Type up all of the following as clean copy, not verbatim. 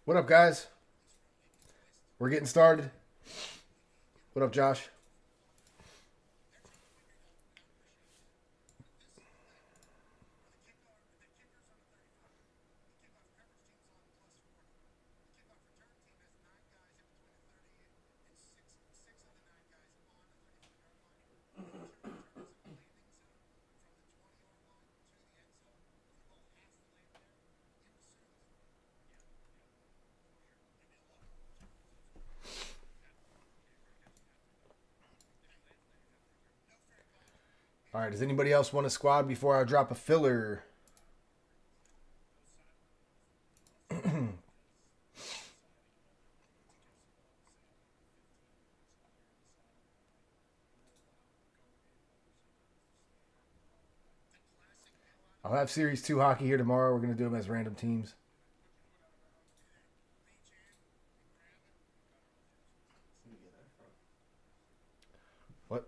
What up, guys? We're getting started. What up, Josh? All right, does anybody else want a squad before I drop a filler? I'll have Series 2 hockey here tomorrow. We're going to do them as random teams. What?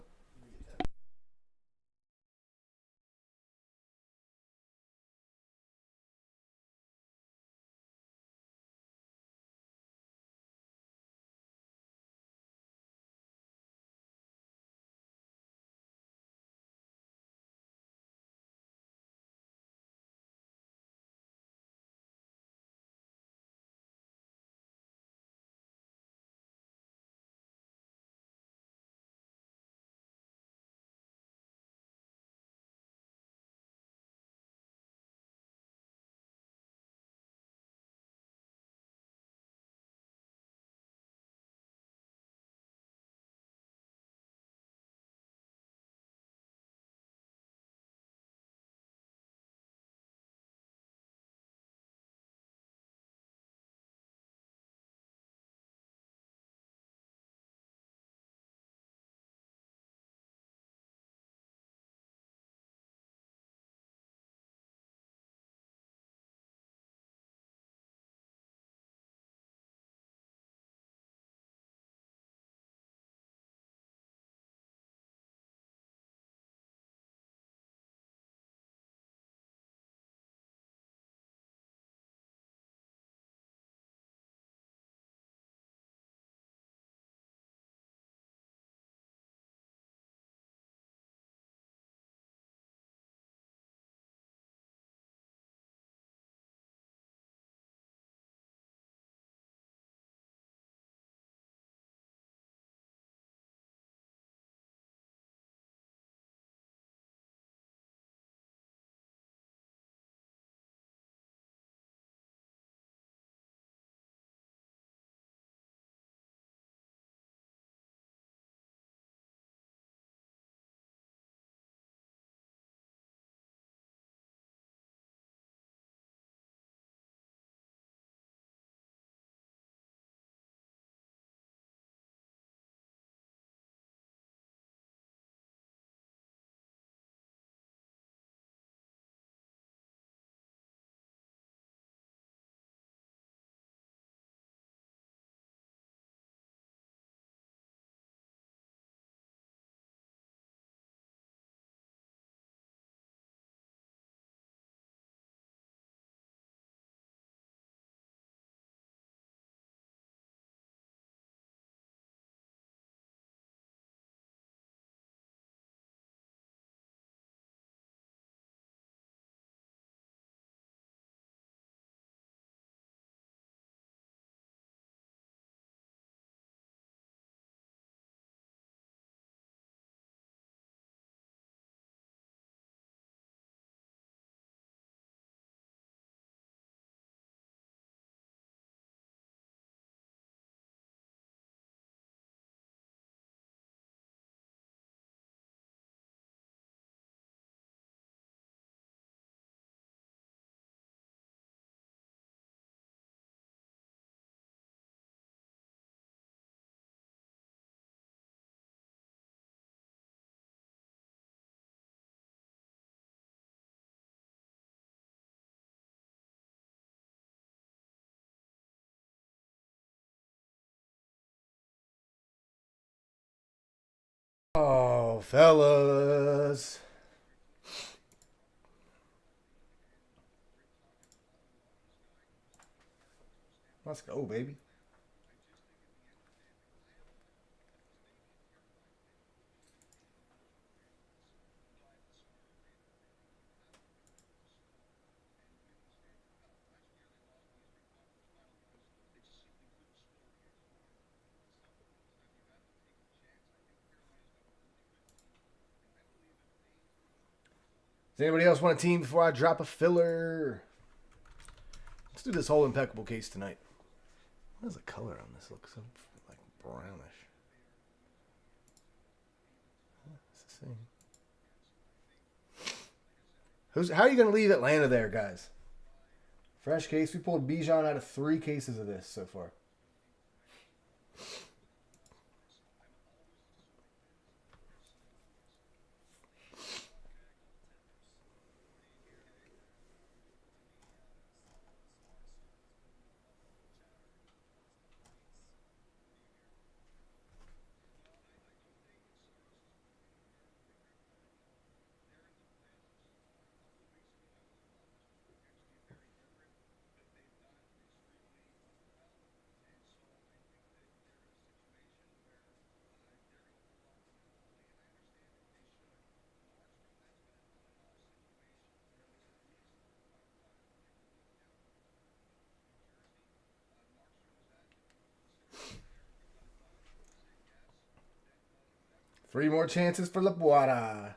Oh, fellas. Let's go, baby. Does anybody else want a team before I drop a filler? Let's do this whole impeccable case tonight. What does the color on this look so like brownish? It's the same. How are you going to leave Atlanta there, guys? Fresh case. We pulled Bijan out of 3 cases of this so far. Three more chances for LaPuada.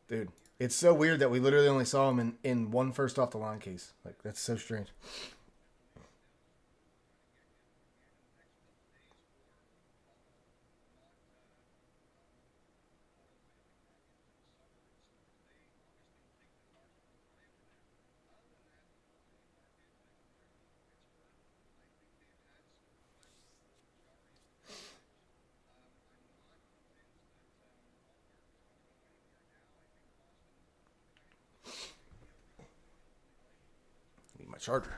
Dude, it's so weird that we literally only saw him in one first off the line case. Like, that's so strange. Need my charger.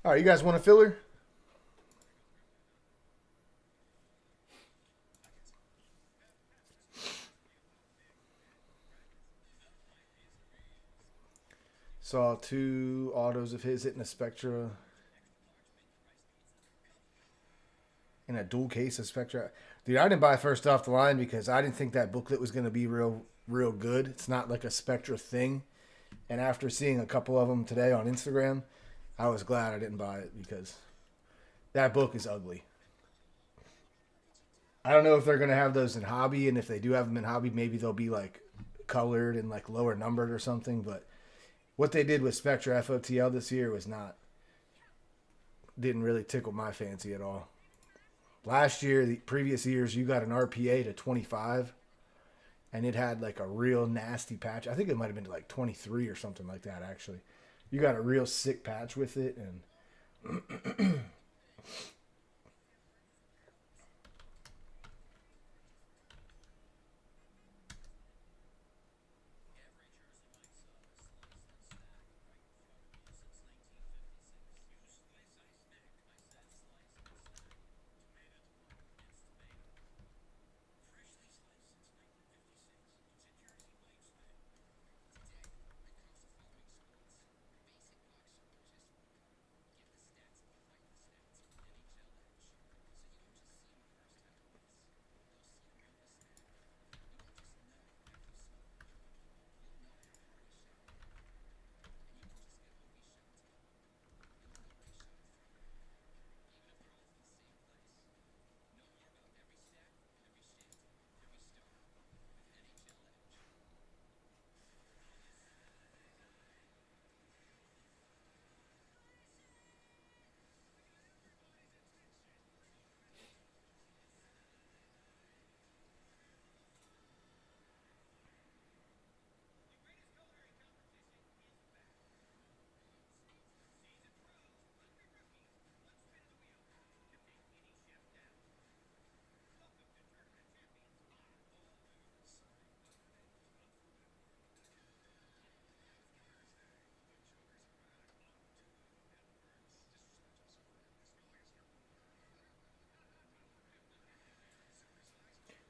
All right, you guys want a filler? Saw 2 autos of his hitting a Spectra in a dual case of Spectra. Dude, I didn't buy first off the line because I didn't think that booklet was going to be real good. It's not like a Spectra thing. And after seeing a couple of them today on Instagram, I was glad I didn't buy it because that book is ugly. I don't know if they're going to have those in hobby, and if they do have them in hobby, maybe they'll be like colored and like lower numbered or something, but what they did with Spectra FOTL this year didn't really tickle my fancy at all. Last year, the previous years, you got an RPA to 25, and it had like a real nasty patch. I think it might have been to like 23 or something like that, actually. You got a real sick patch with it, and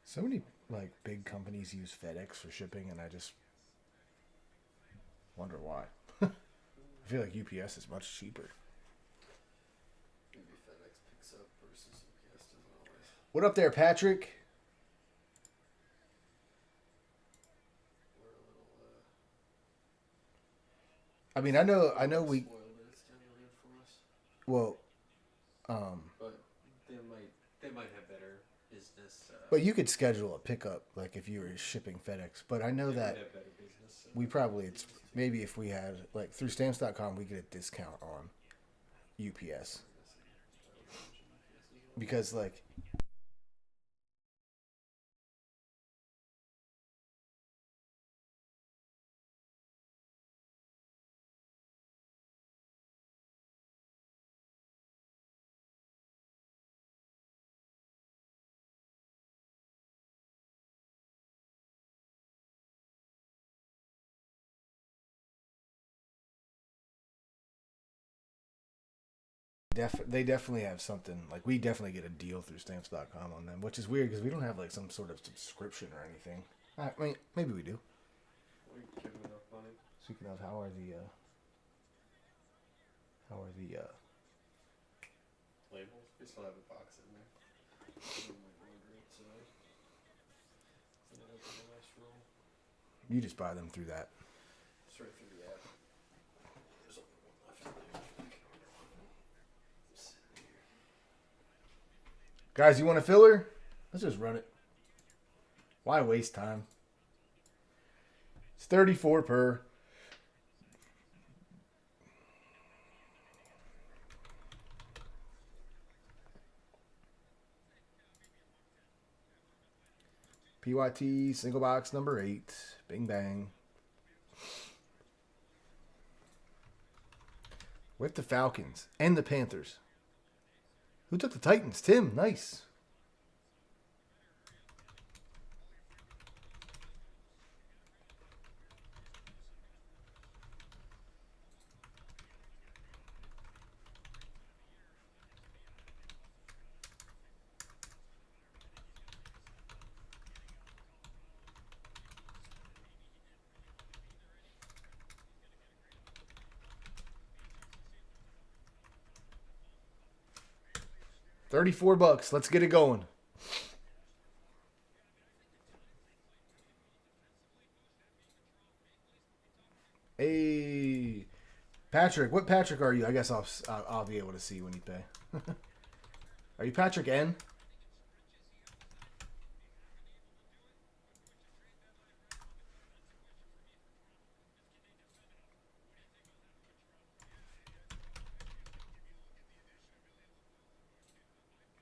so many like big companies use FedEx for shipping, and I just wonder why. I feel like UPS is much cheaper. Maybe FedEx picks up versus UPS doesn't always. What up there, Patrick? We're a little. I mean, I know we. Spoiled that it's 10 million for us. Well, But they might have better business. but you could schedule a pickup like if you were shipping FedEx. But I know they that might have better business. we probably it's maybe if we had like through stamps.com we get a discount on UPS because like they definitely have something like we definitely get a deal through stamps.com on them, which is weird because we don't have like some sort of subscription or anything. I mean, maybe we do. We give them enough money. Speaking of, how are the Labels? We still have a box in there. We might order it today. And then open the last roll. you just buy them through that? It's right through the app. There's only one left in there. I can order one. It's sitting here. Guys, you want a filler? Let's just run it. Why waste time? It's 34 per. PYT single box number 8. Bing bang. With the Falcons and the Panthers. Who took the Titans? Tim. Nice. $34. Let's get it going. Hey, Patrick. What Patrick are you? I guess I'll be able to see when you pay. Are you Patrick N?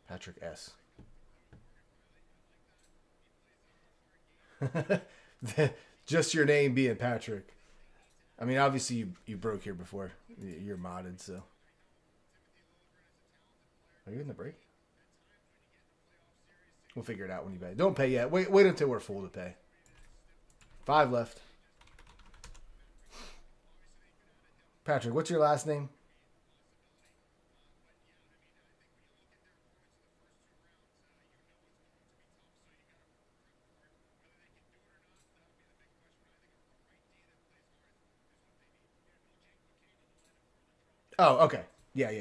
Patrick S. Just your name being Patrick. I mean, obviously you broke here before. You're modded, so. Are you in the break? We'll figure it out when you pay. Don't pay yet. Wait until we're full to pay. 5 left. Patrick, what's your last name? Oh, okay. Yeah.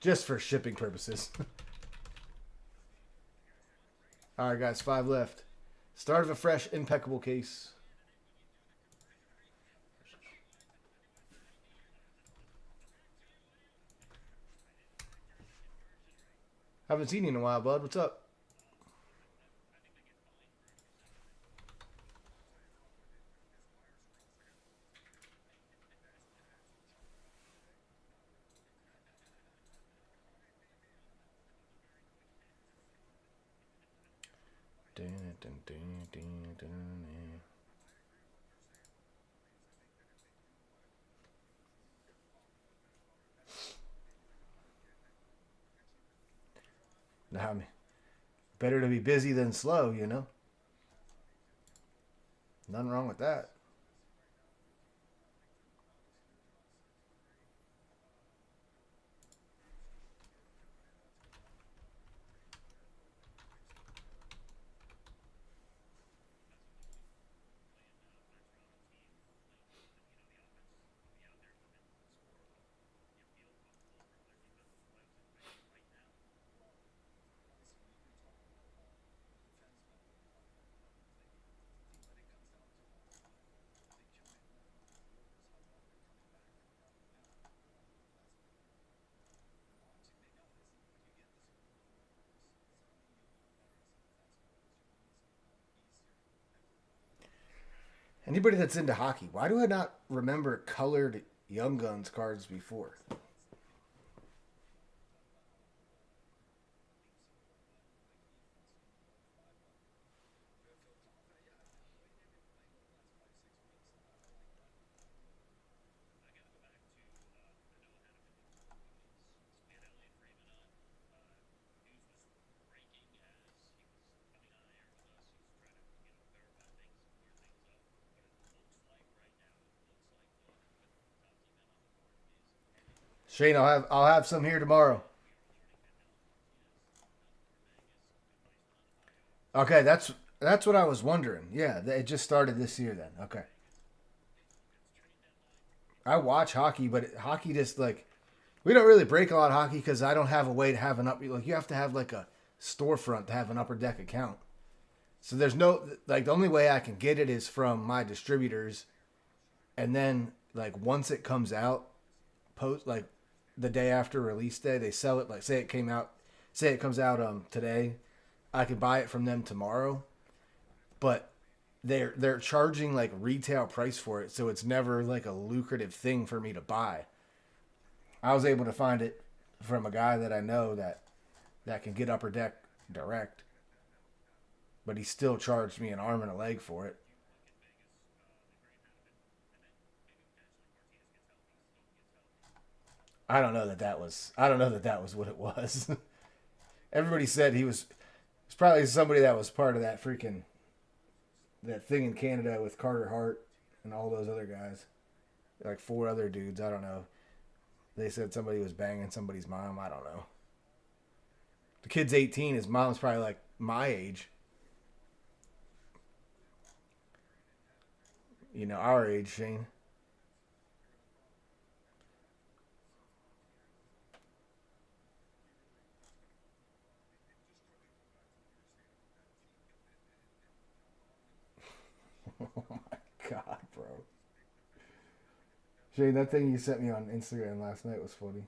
Just for shipping purposes. All right, guys, 5 left. Start of a fresh, impeccable case. Haven't seen you in a while, bud. What's up? I mean, better to be busy than slow, you know? Nothing wrong with that. Anybody that's into hockey, why do I not remember colored Young Guns cards before? Shane, I'll have some here tomorrow. Okay, that's what I was wondering. Yeah, it just started this year then. Okay. I watch hockey, but hockey just like we don't really break a lot of hockey because I don't have a way to have an up like you have to have like a storefront to have an upper deck account. So there's no like the only way I can get it is from my distributors, and then like once it comes out, post like the day after release day, they sell it. Like say it comes out today, I could buy it from them tomorrow, but they're charging like retail price for it, so it's never like a lucrative thing for me to buy. I was able to find it from a guy that I know that can get upper deck direct, but he still charged me an arm and a leg for it. I don't know that that was what it was. Everybody said he was. It's probably somebody that was part of that freaking that thing in Canada with Carter Hart and all those other guys, like 4 other dudes. I don't know. They said somebody was banging somebody's mom. I don't know. The kid's 18. His mom's probably like my age. You know, our age, Shane. Oh my god, bro. Shane, that thing you sent me on Instagram last night was funny.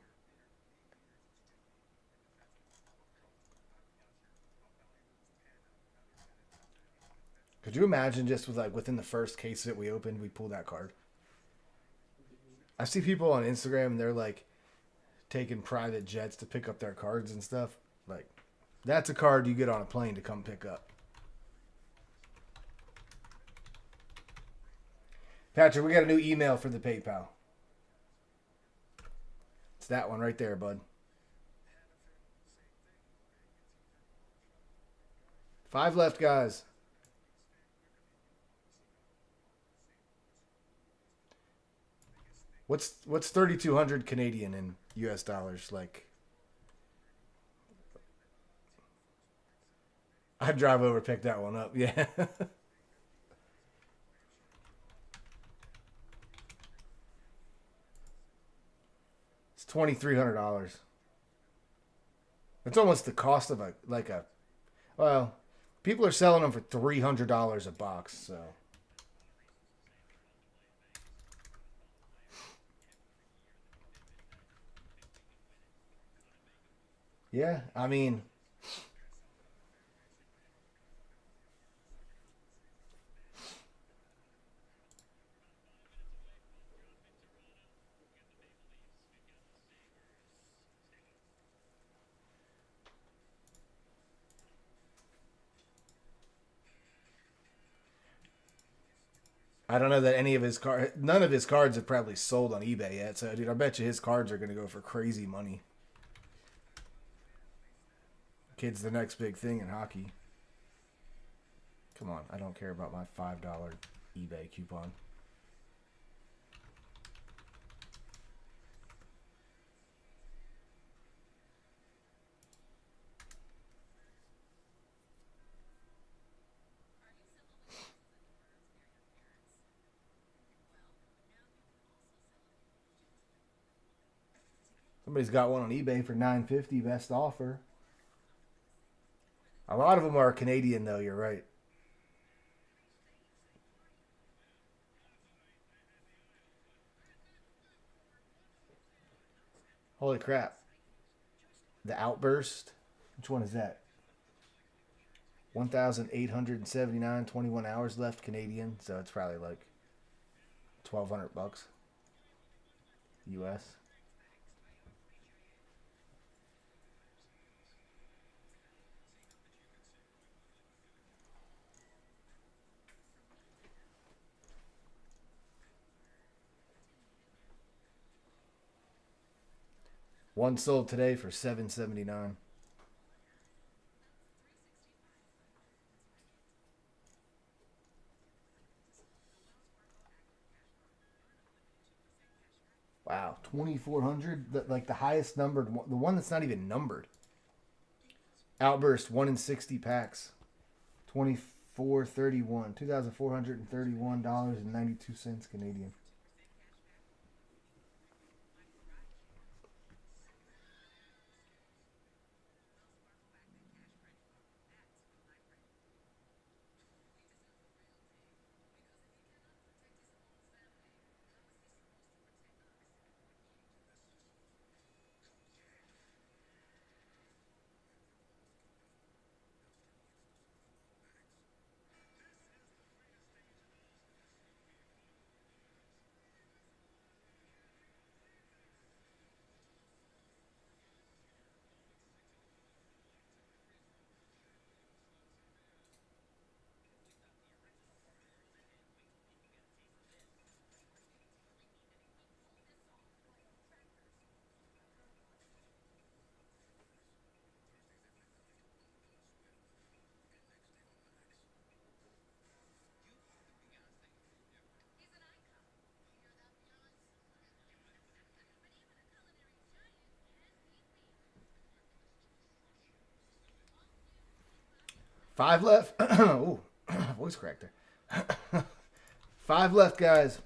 Could you imagine just with like within the first case that we opened, we pulled that card? I see people on Instagram and they're like taking private jets to pick up their cards and stuff. Like, that's a card you get on a plane to come pick up. Patrick, we got a new email for the PayPal. It's that one right there, bud. 5 left, guys. What's 3,200 Canadian in US dollars? Like, I'd drive over, pick that one up. Yeah. It's $2,300. It's almost the cost of a. Well, people are selling them for $300 a box. So yeah, I mean, I don't know that any of his cards, none of his cards have probably sold on eBay yet. So, dude, I bet you his cards are going to go for crazy money. Kid's the next big thing in hockey. Come on, I don't care about my $5 eBay coupon. Somebody's got one on eBay for $9.50, best offer. A lot of them are Canadian, though. You're right. Holy crap! The Outburst. Which one is that? 1,879, 21 hours left Canadian. So it's probably like 1,200 bucks US. One sold today for $7.79. Wow, 2,400. Like the highest numbered one, the one that's not even numbered. Outburst 1 in 60 packs. 2431. $2,431.92 Canadian. Five left. Ooh, voice cracked there. 5 left, guys.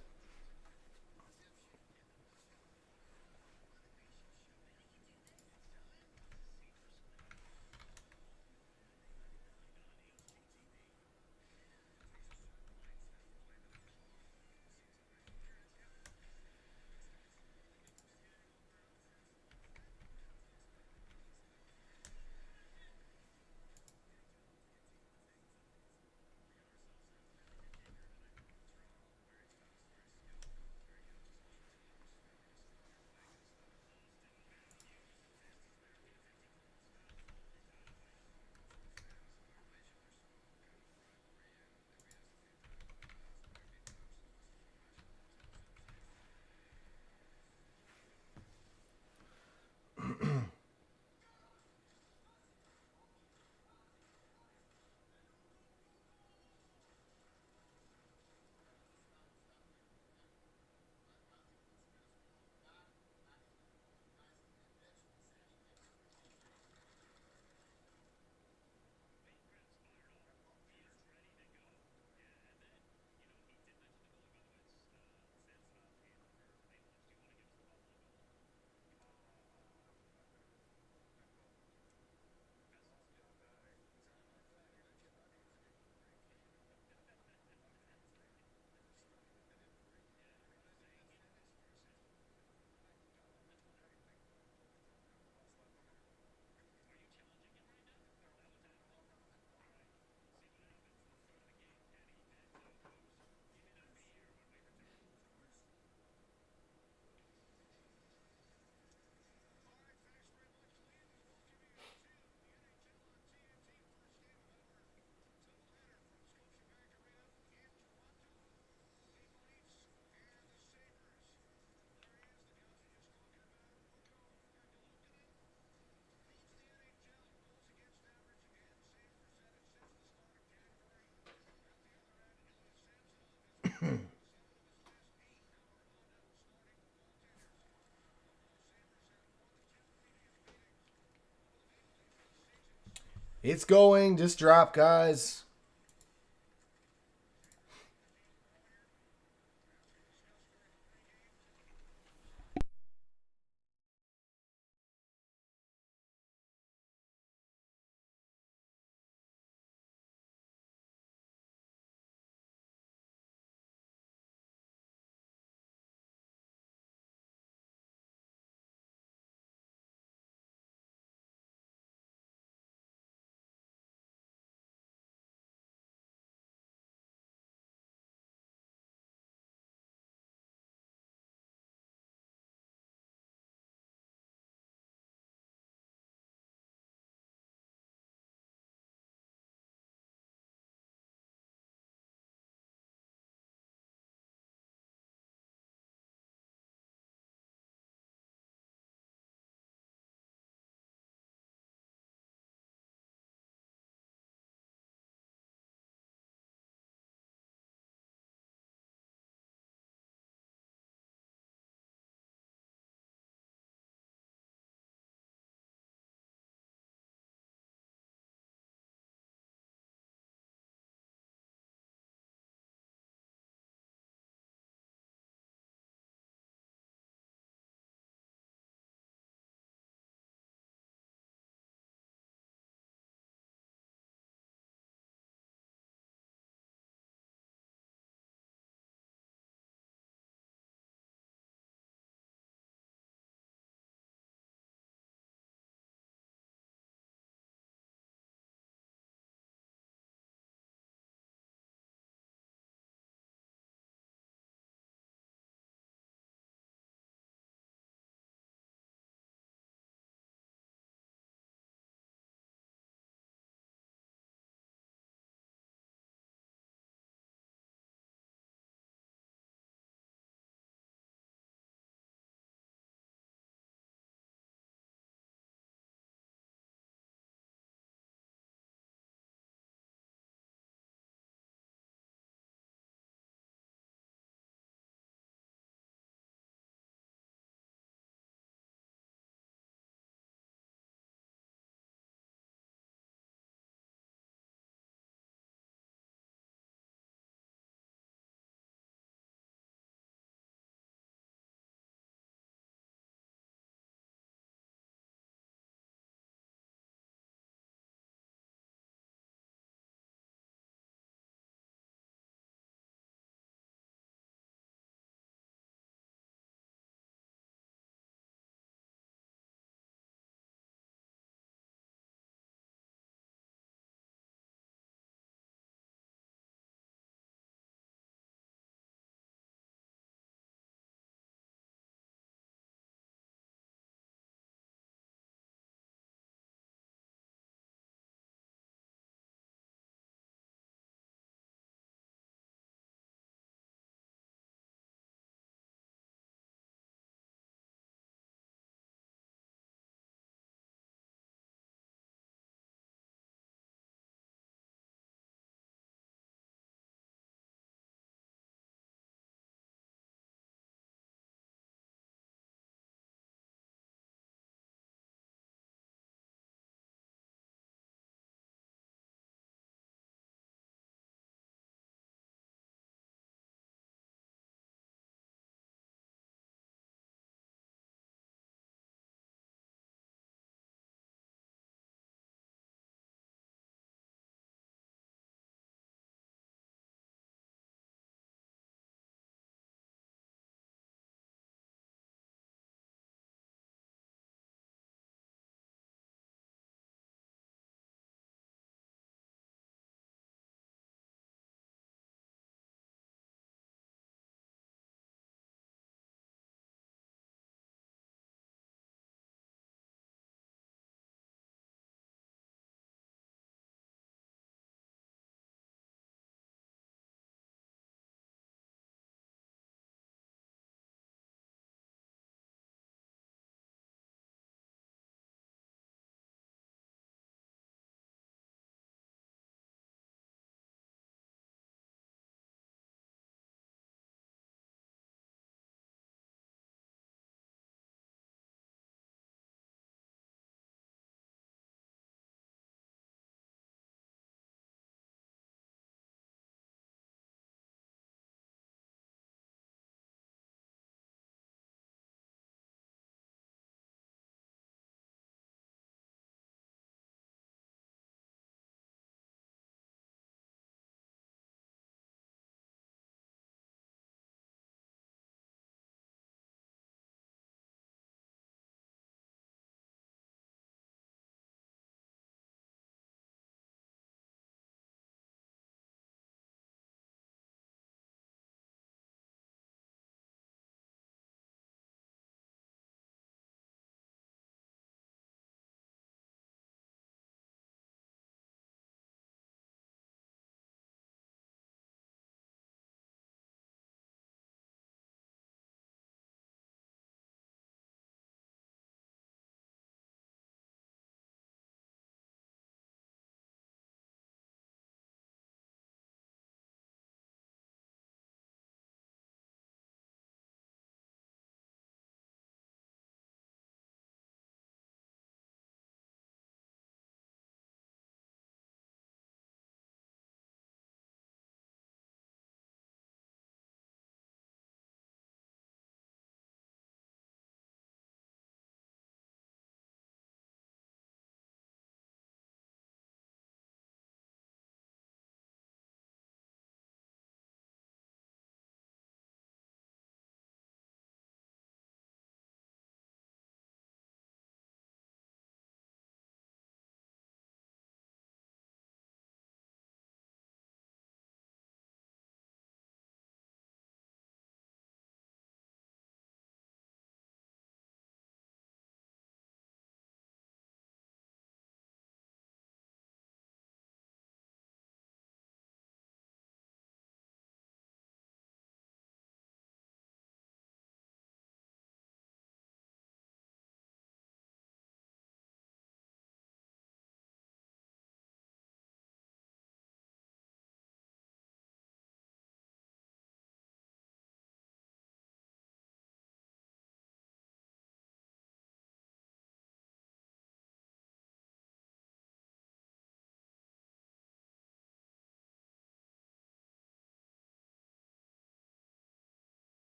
It's going. Just drop, guys.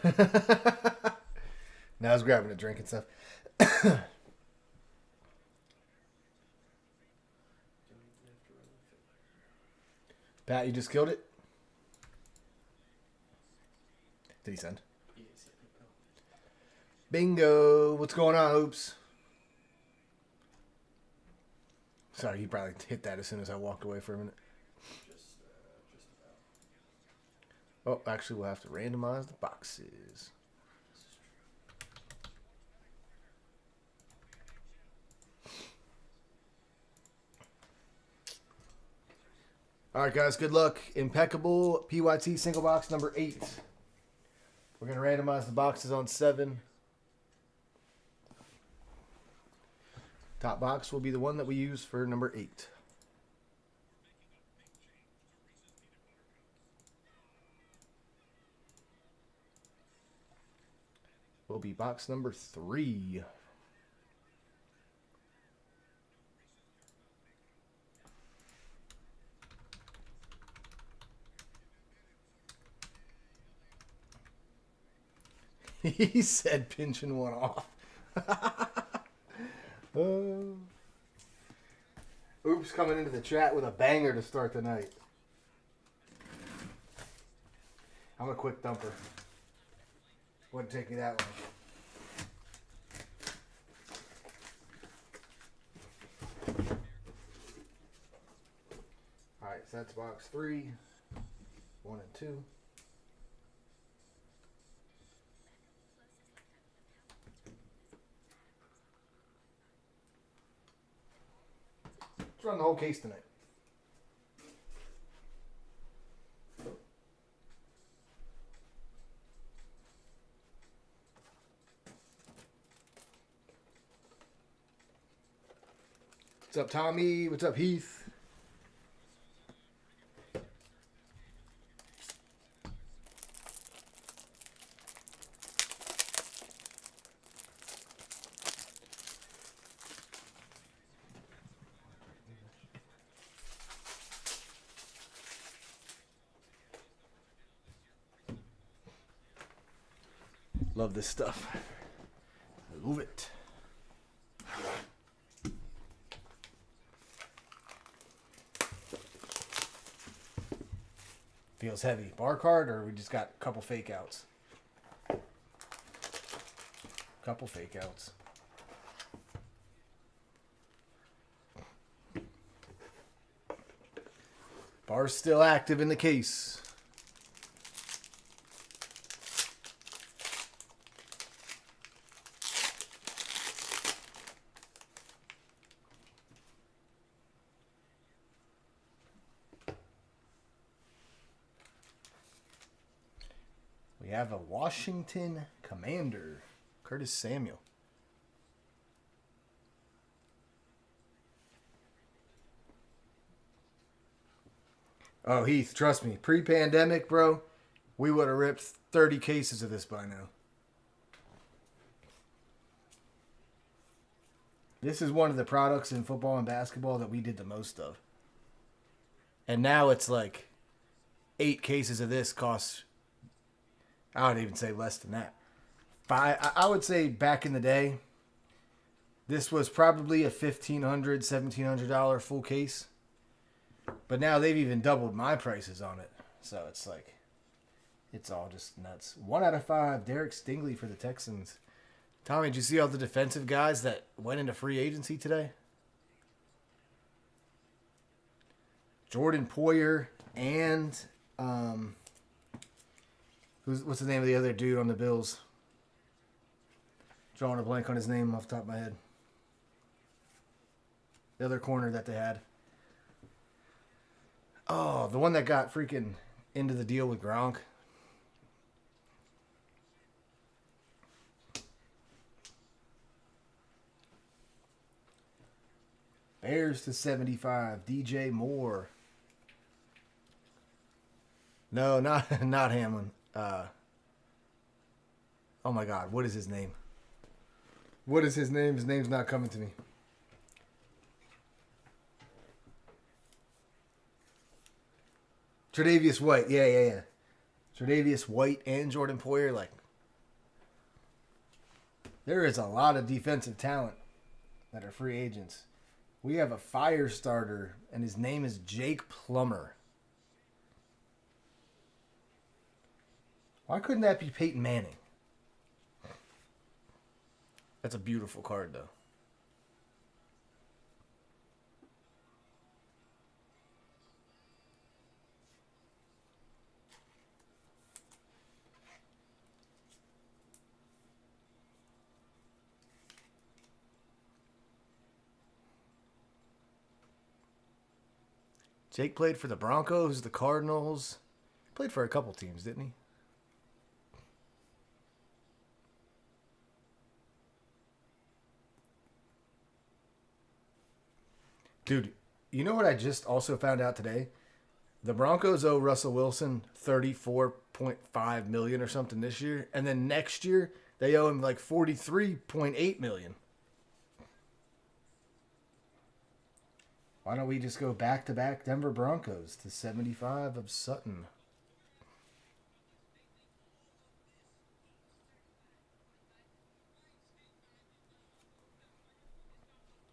Now I was grabbing a drink and stuff. Don't even have to run the fit. Pat, you just killed it? Did he send? Yeah, he said no. Bingo! What's going on, Oops? Sorry, he probably hit that as soon as I walked away for a minute. Just about. Oh, actually, we'll have to randomize the boxes. This is All right, guys, good luck. Impeccable PYT single box number 8. We're going to randomize the boxes on 7. Top box will be the one that we use for number 8. Will be box number 3. He said pinching one off. Oops coming into the chat with a banger to start the night. I'm a quick dumper. Wouldn't take me that long. Alright, so that's box 3. 1 and 2. Let's run the whole case tonight. What's up, Tommy? What's up, Heath? Love this stuff. I love it. Feels heavy. Bar card, or we just got a couple fake outs? Couple fake outs. Bar's still active in the case. We have a Washington Commander, Curtis Samuel. Oh, Heath, trust me, pre-pandemic, bro, we would have ripped 30 cases of this by now. This is one of the products in football and basketball that we did the most of. And now it's like 8 cases of this costs, I would even say less than that. I would say back in the day, this was probably a $1,500, $1,700 full case. But now they've even doubled my prices on it. So it's like, it's all just nuts. 1 out of 5, Derek Stingley for the Texans. Tommy, did you see all the defensive guys that went into free agency today? Jordan Poyer and what's the name of the other dude on the Bills? Drawing a blank on his name off the top of my head. The other corner that they had. Oh, the one that got freaking into the deal with Gronk. Bears to 75. DJ Moore. No, not Hamlin. Oh my God, what is his name? What is his name? His name's not coming to me. Tre'Davious White. Yeah. Tre'Davious White and Jordan Poyer, like, There is a lot of defensive talent that are free agents. We have a fire starter, and his name is Jake Plummer. Why couldn't that be Peyton Manning? That's a beautiful card, though. Jake played for the Broncos, the Cardinals. Played for a couple teams, didn't he? Dude, you know what I just also found out today? The Broncos owe Russell Wilson $34.5 million or something this year, and then next year they owe him like $43.8 million. Why don't we just go back-to-back Denver Broncos to 75 of Sutton?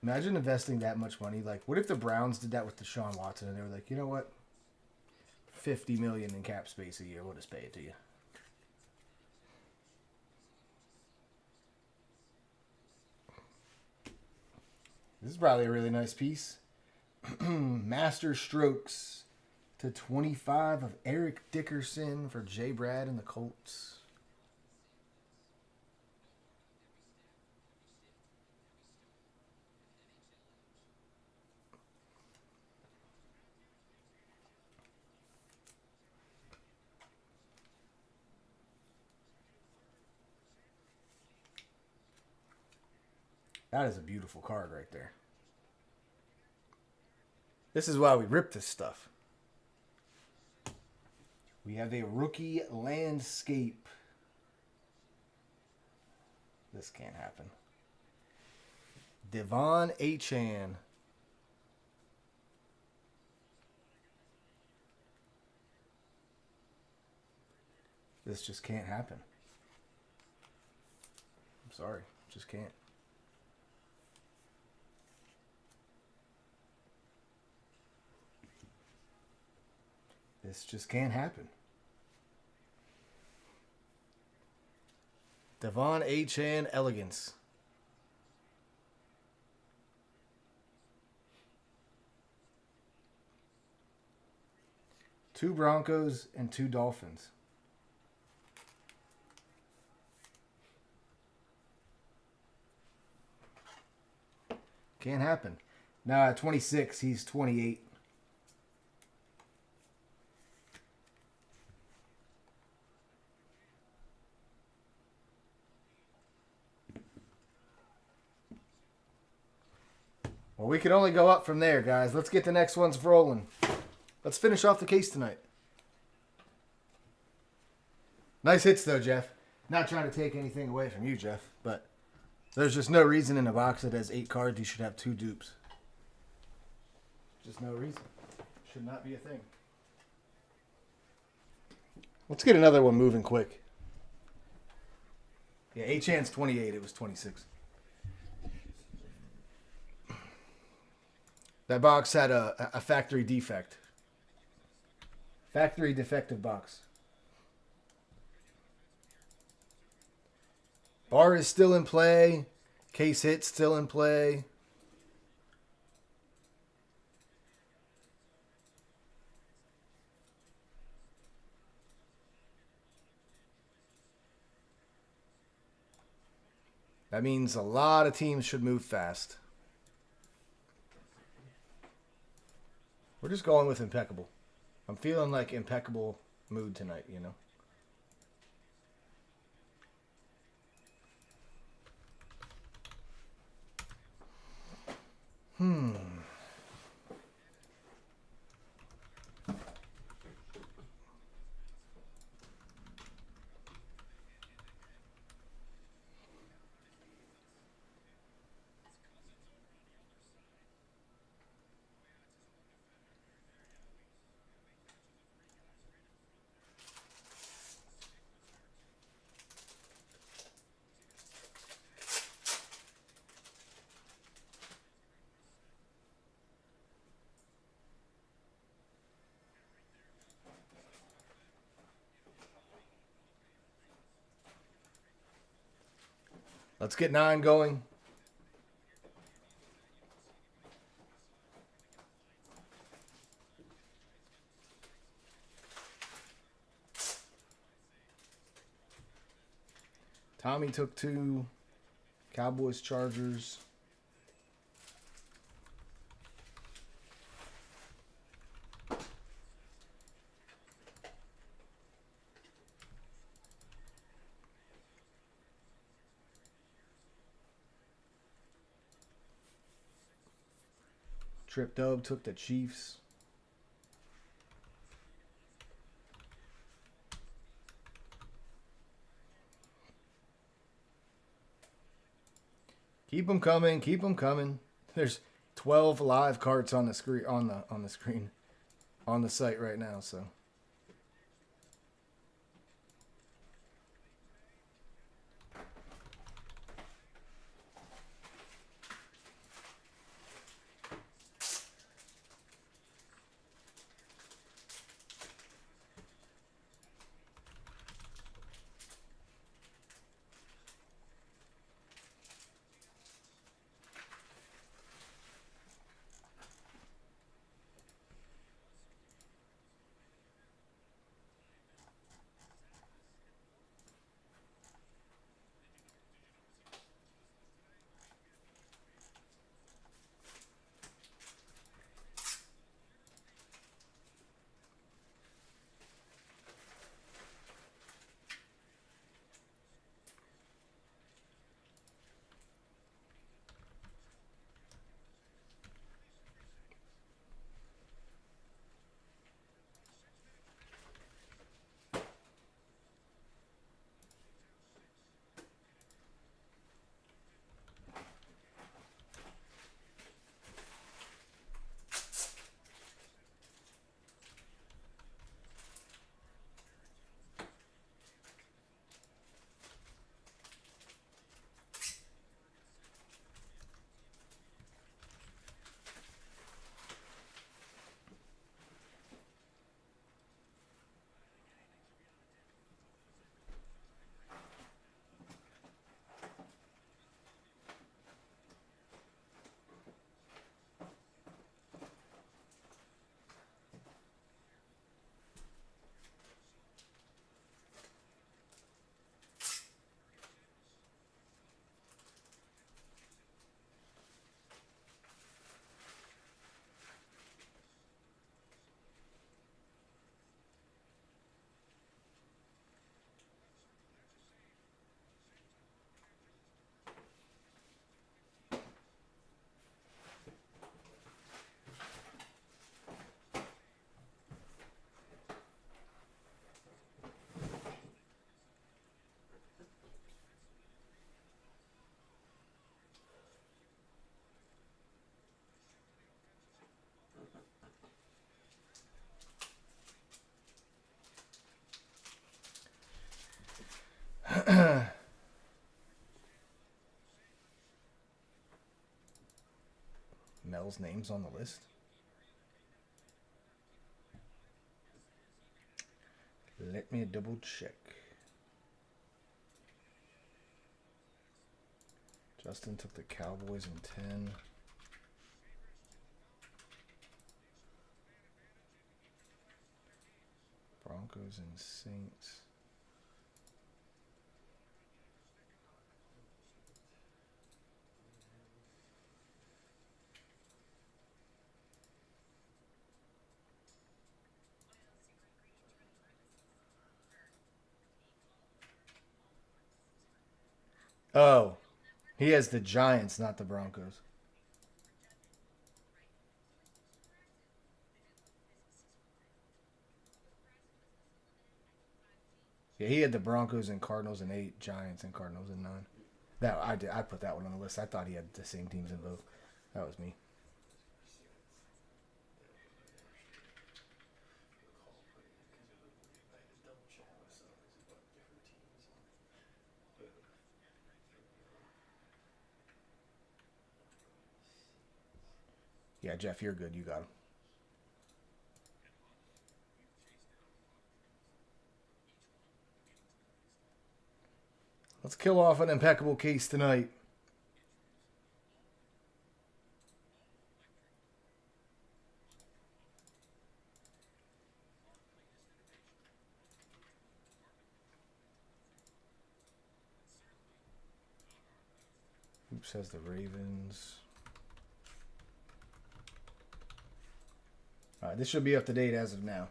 Imagine investing that much money. Like, what if the Browns did that with Deshaun Watson and they were like, you know what? $50 million in cap space a year. We'll just pay it to you. This is probably a really nice piece. Master Strokes to 25 of Eric Dickerson for J. Brad and the Colts. That is a beautiful card right there. This is why we rip this stuff. We have a rookie landscape. This can't happen. Devon Achane. This just can't happen. I'm sorry. Just can't. This just can't happen. Devon Achane Elegance. Two Broncos and two Dolphins. Can't happen. Now at 26, he's 28. Well, we can only go up from there, guys. Let's get the next ones rolling. Let's finish off the case tonight. Nice hits, though, Jeff. Not trying to take anything away from you, Jeff, but there's just no reason in a box that has 8 cards you should have 2 dupes. Just no reason. Should not be a thing. Let's get another one moving quick. Yeah, Achane's 28. It was 26. That box had a factory defect. Factory defective box. Bar is still in play. Case hit still in play. That means a lot of teams should move fast. We're just going with impeccable. I'm feeling like impeccable mood tonight, you know. Let's get 9 going. Tommy took 2. Cowboys, Chargers. Trip Dub took the Chiefs. Keep them coming. Keep them coming. There's 12 live carts on the screen on the site right now. So. Mel's name's on the list. Let me double check. Justin took the Cowboys in 10. Broncos and Saints. Oh, he has the Giants, not the Broncos. Yeah, he had the Broncos and Cardinals in 8, Giants and Cardinals in 9. That I did. I put that one on the list. I thought he had the same teams in both. That was me. Yeah, Jeff, you're good. You got him. Let's kill off an impeccable case tonight. Oops, has the Ravens. All right, this should be up to date as of now.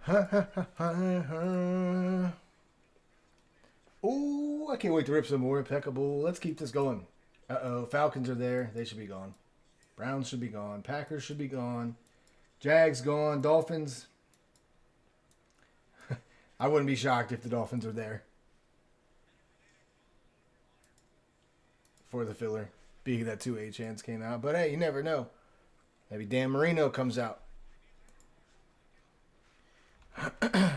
Oh, I can't wait to rip some more impeccable. Let's keep this going. Uh-oh, Falcons are there. They should be gone. Browns should be gone. Packers should be gone. Jags gone. Dolphins. I wouldn't be shocked if the Dolphins are there for the filler, being that 2 chance came out. But hey, you never know. Maybe Dan Marino comes out. Man.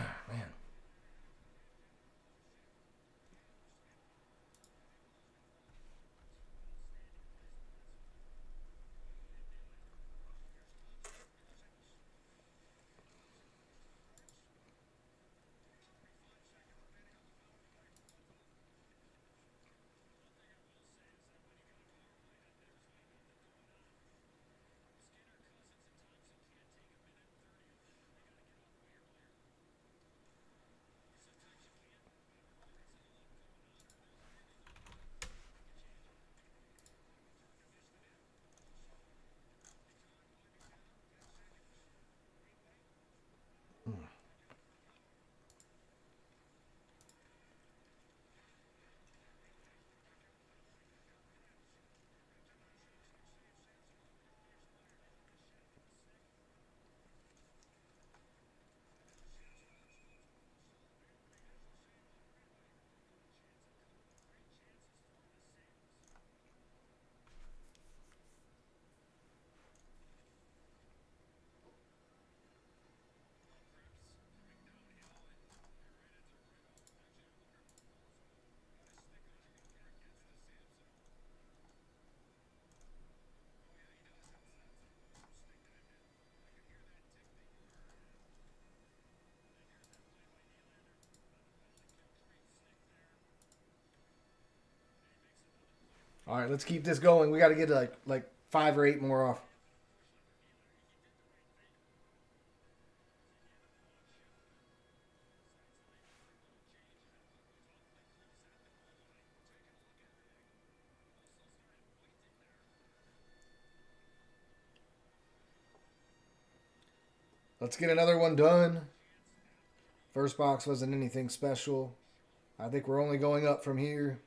All right, let's keep this going. We got to get like 5 or 8 more off. Let's get another one done. First box wasn't anything special. I think we're only going up from here.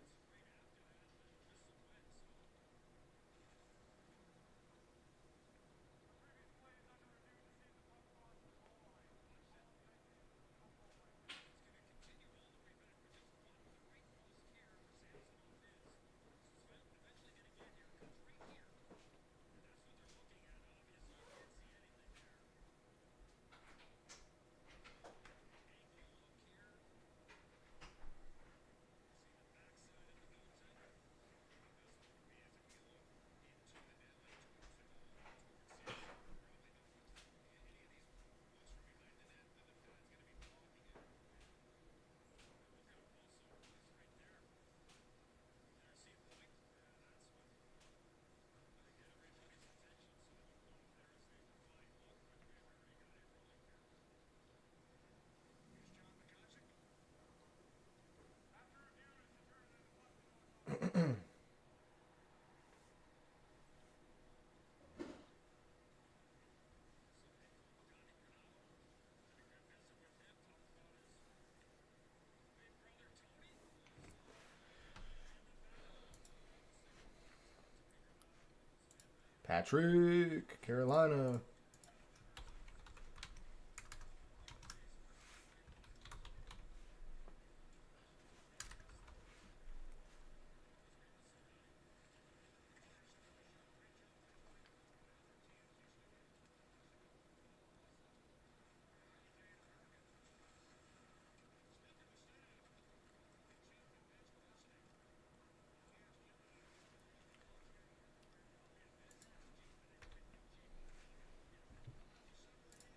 Patrick, Carolina.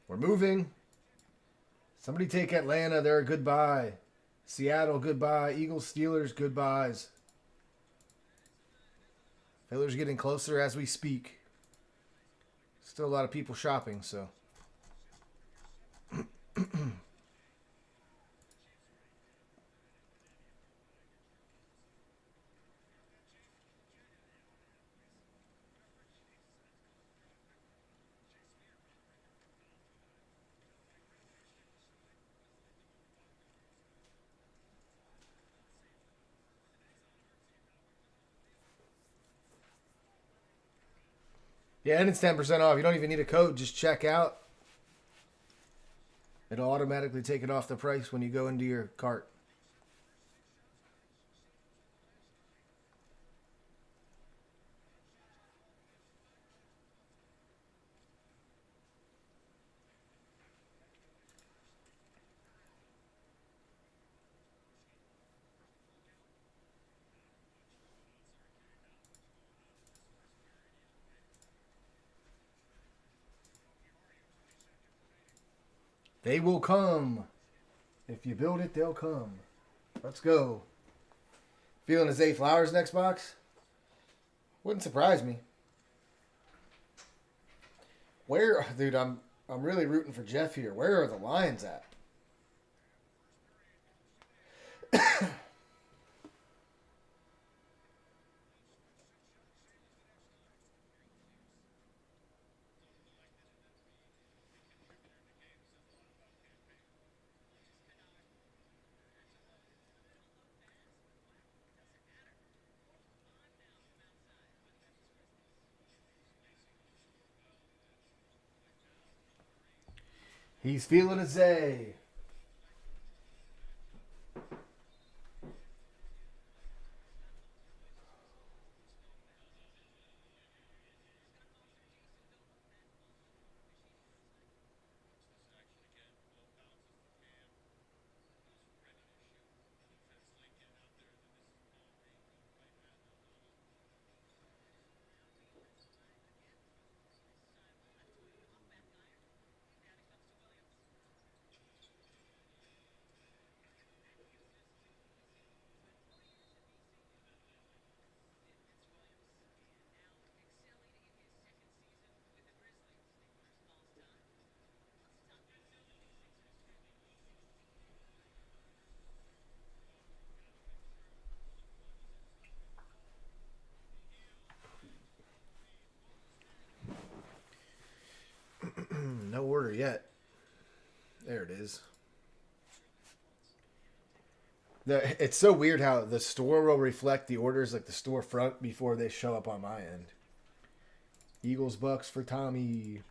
We're moving. Somebody take Atlanta. They're a goodbye. Seattle, goodbye. Eagles, Steelers, goodbyes. Filler's getting closer as we speak. Still a lot of people shopping, so. Yeah, and it's 10% off. You don't even need a code. Just check out. It'll automatically take it off the price when you go into your cart. They will come. If you build it, they'll come. Let's go. Feeling Zay Flowers next box? Wouldn't surprise me. Where, dude? I'm really rooting for Jeff here. Where are the Lions at? He's feeling a Zay. No order yet. There it is. It's so weird how the store will reflect the orders like the storefront before they show up on my end. Eagles Bucks for Tommy.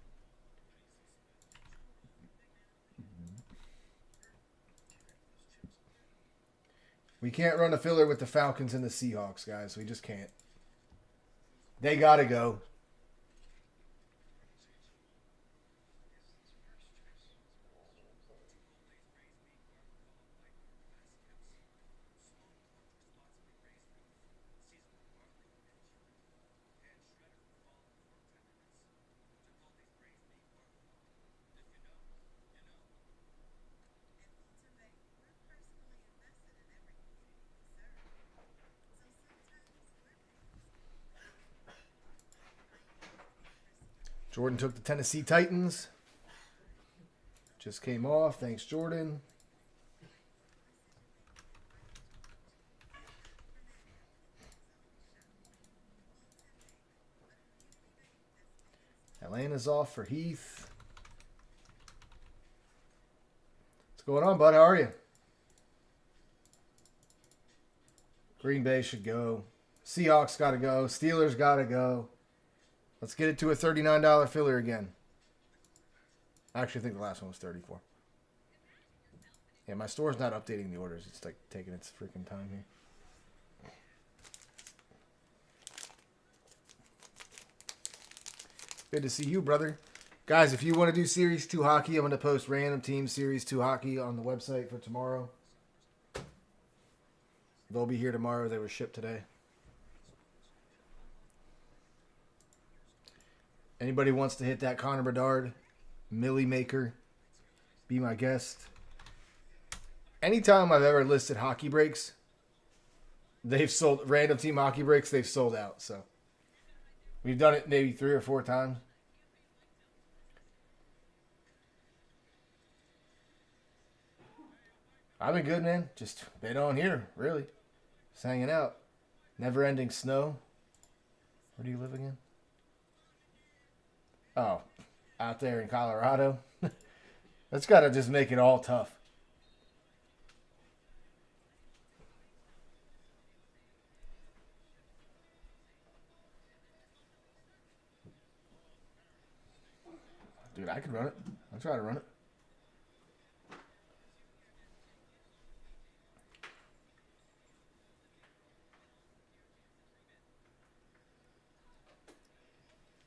We can't run a filler with the Falcons and the Seahawks, guys. We just can't. They gotta go. Jordan took the Tennessee Titans. Just came off. Thanks, Jordan. Atlanta's off for Heath. What's going on, bud? How are you? Green Bay should go. Seahawks got to go. Steelers got to go. Let's get it to a $39 filler again. I actually think the last one was 34. Yeah, my store's not updating the orders. It's like taking its freaking time here. Good to see you, brother. Guys, if you want to do Series 2 hockey, I'm going to post random team Series 2 hockey on the website for tomorrow. They'll be here tomorrow. They were shipped today. Anybody wants to hit that Connor Bedard, Millie Maker, be my guest. Anytime I've ever listed hockey breaks, they've sold random team hockey breaks. They've sold out. So we've done it maybe 3 or 4 times. I've been good, man. Just been on here, really. Just hanging out. Never-ending snow. Where do you live again? Oh, out there in Colorado. That's got to just make it all tough. Dude, I could run it. I'll try to run it.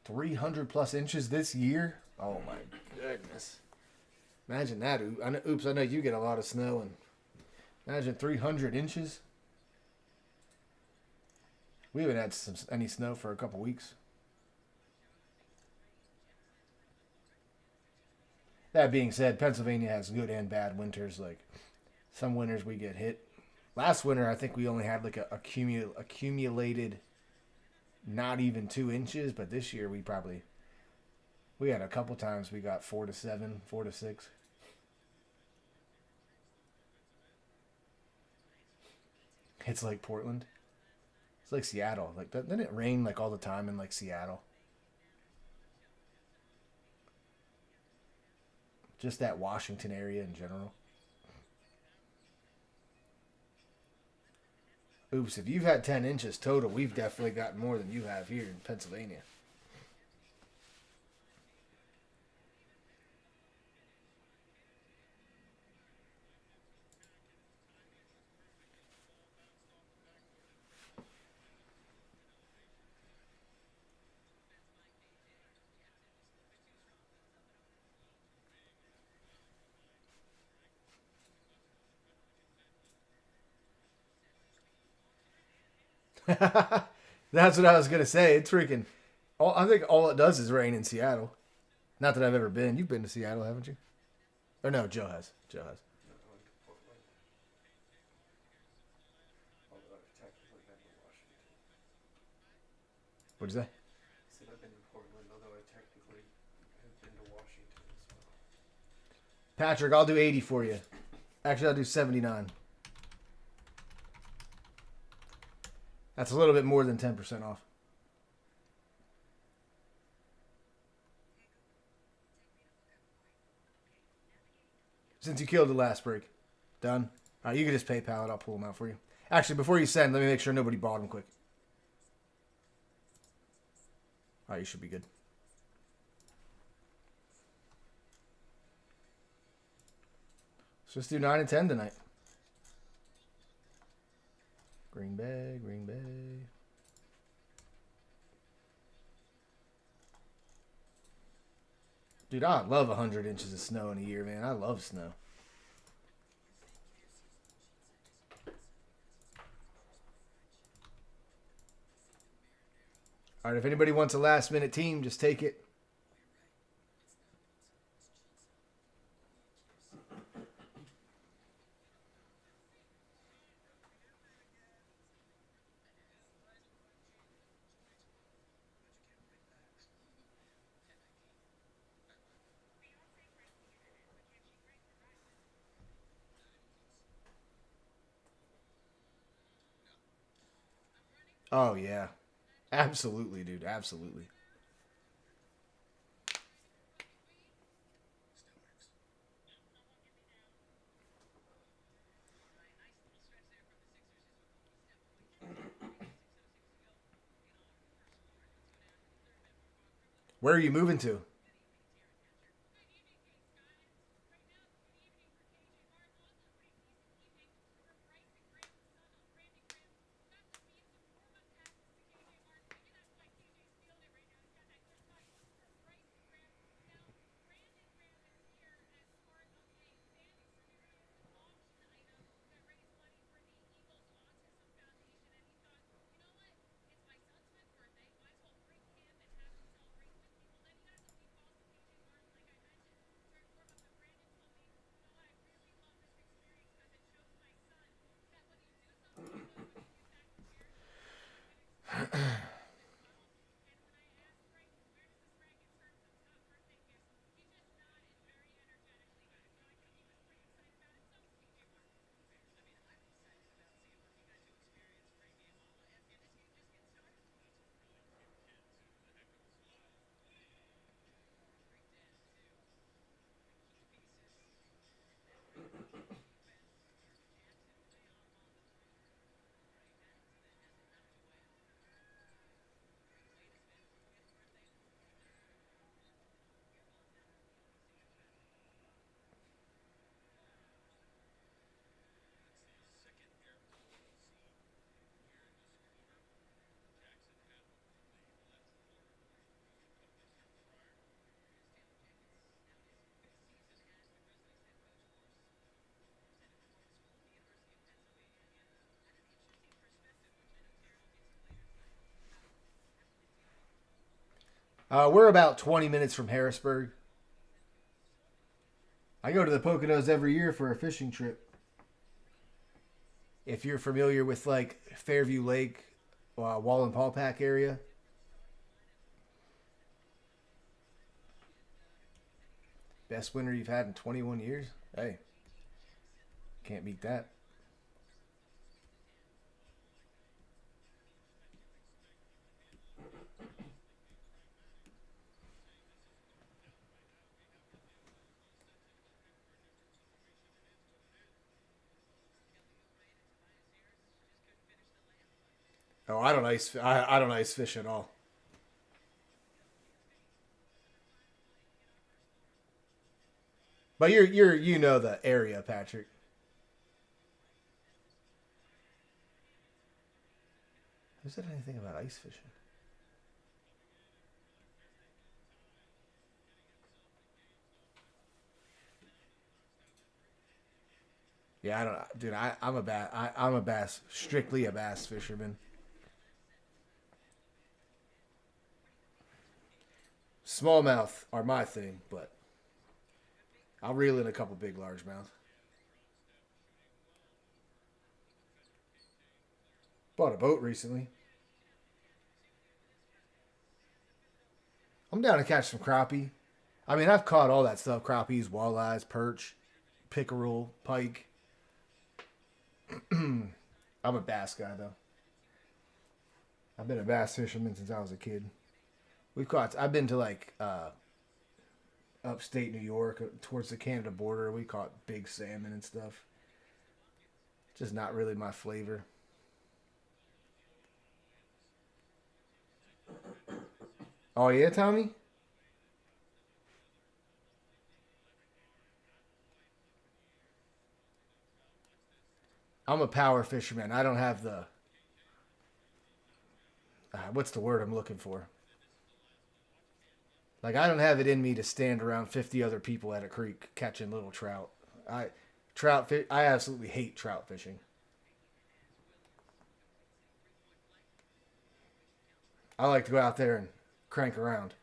+300 inches this year? Oh my goodness. Imagine that. Oops, I know you get a lot of snow. And imagine 300 inches. We haven't had any snow for a couple weeks. That being said, Pennsylvania has good and bad winters. Like some winters we get hit. Last winter, I think we only had like a accumulated not even 2 inches, but this year we had a couple times we got 4 to 7, 4 to 6. It's like Portland. It's like Seattle. Like doesn't it rain like all the time in like Seattle? Just that Washington area in general. Oops, if you've had 10 inches total, we've definitely gotten more than you have here in Pennsylvania. That's what I was going to say. It's freaking... I think all it does is rain in Seattle. Not that I've ever been. You've been to Seattle, haven't you? Or no, Joe has. Joe has. No, I went to Portland. Although I've technically been to Washington. What'd you say? I said I've been to Portland, although I technically have been to Washington as well. Patrick, I'll do 80 for you. Actually, I'll do 79. That's a little bit more than 10% off. Since you killed the last break. Done? All right, you can just PayPal it. I'll pull them out for you. Actually, before you send, let me make sure nobody bought them quick. All right, you should be good. So let's do 9 and 10 tonight. Green Bay, Green Bay. Dude, I love 100 inches of snow in a year, man. I love snow. All right, if anybody wants a last-minute team, just take it. Oh, yeah. Absolutely, dude. Absolutely. Where are you moving to? We're about 20 minutes from Harrisburg. I go to the Poconos every year for a fishing trip. If you're familiar with like Fairview Lake, Wallenpaupack area, best winter you've had in 21 years. Hey, can't beat that. Oh, I don't ice. I don't ice fish at all. But you know the area, Patrick. Who said anything about ice fishing? Yeah, I don't, dude. I'm a bass, strictly a bass fisherman. Smallmouth are my thing, but I'll reel in a couple big largemouth. Bought a boat recently. I'm down to catch some crappie. I mean, I've caught all that stuff: crappies, walleyes, perch, pickerel, pike. I'm a bass guy though. I've been a bass fisherman since I was a kid. We've caught. I've been to like upstate New York, towards the Canada border. We caught big salmon and stuff. Just not really my flavor. Oh yeah, Tommy. I'm a power fisherman. I don't have the what's the word I'm looking for? Like I don't have it in me to stand around 50 other people at a creek catching little trout. I I absolutely hate trout fishing. I like to go out there and crank around.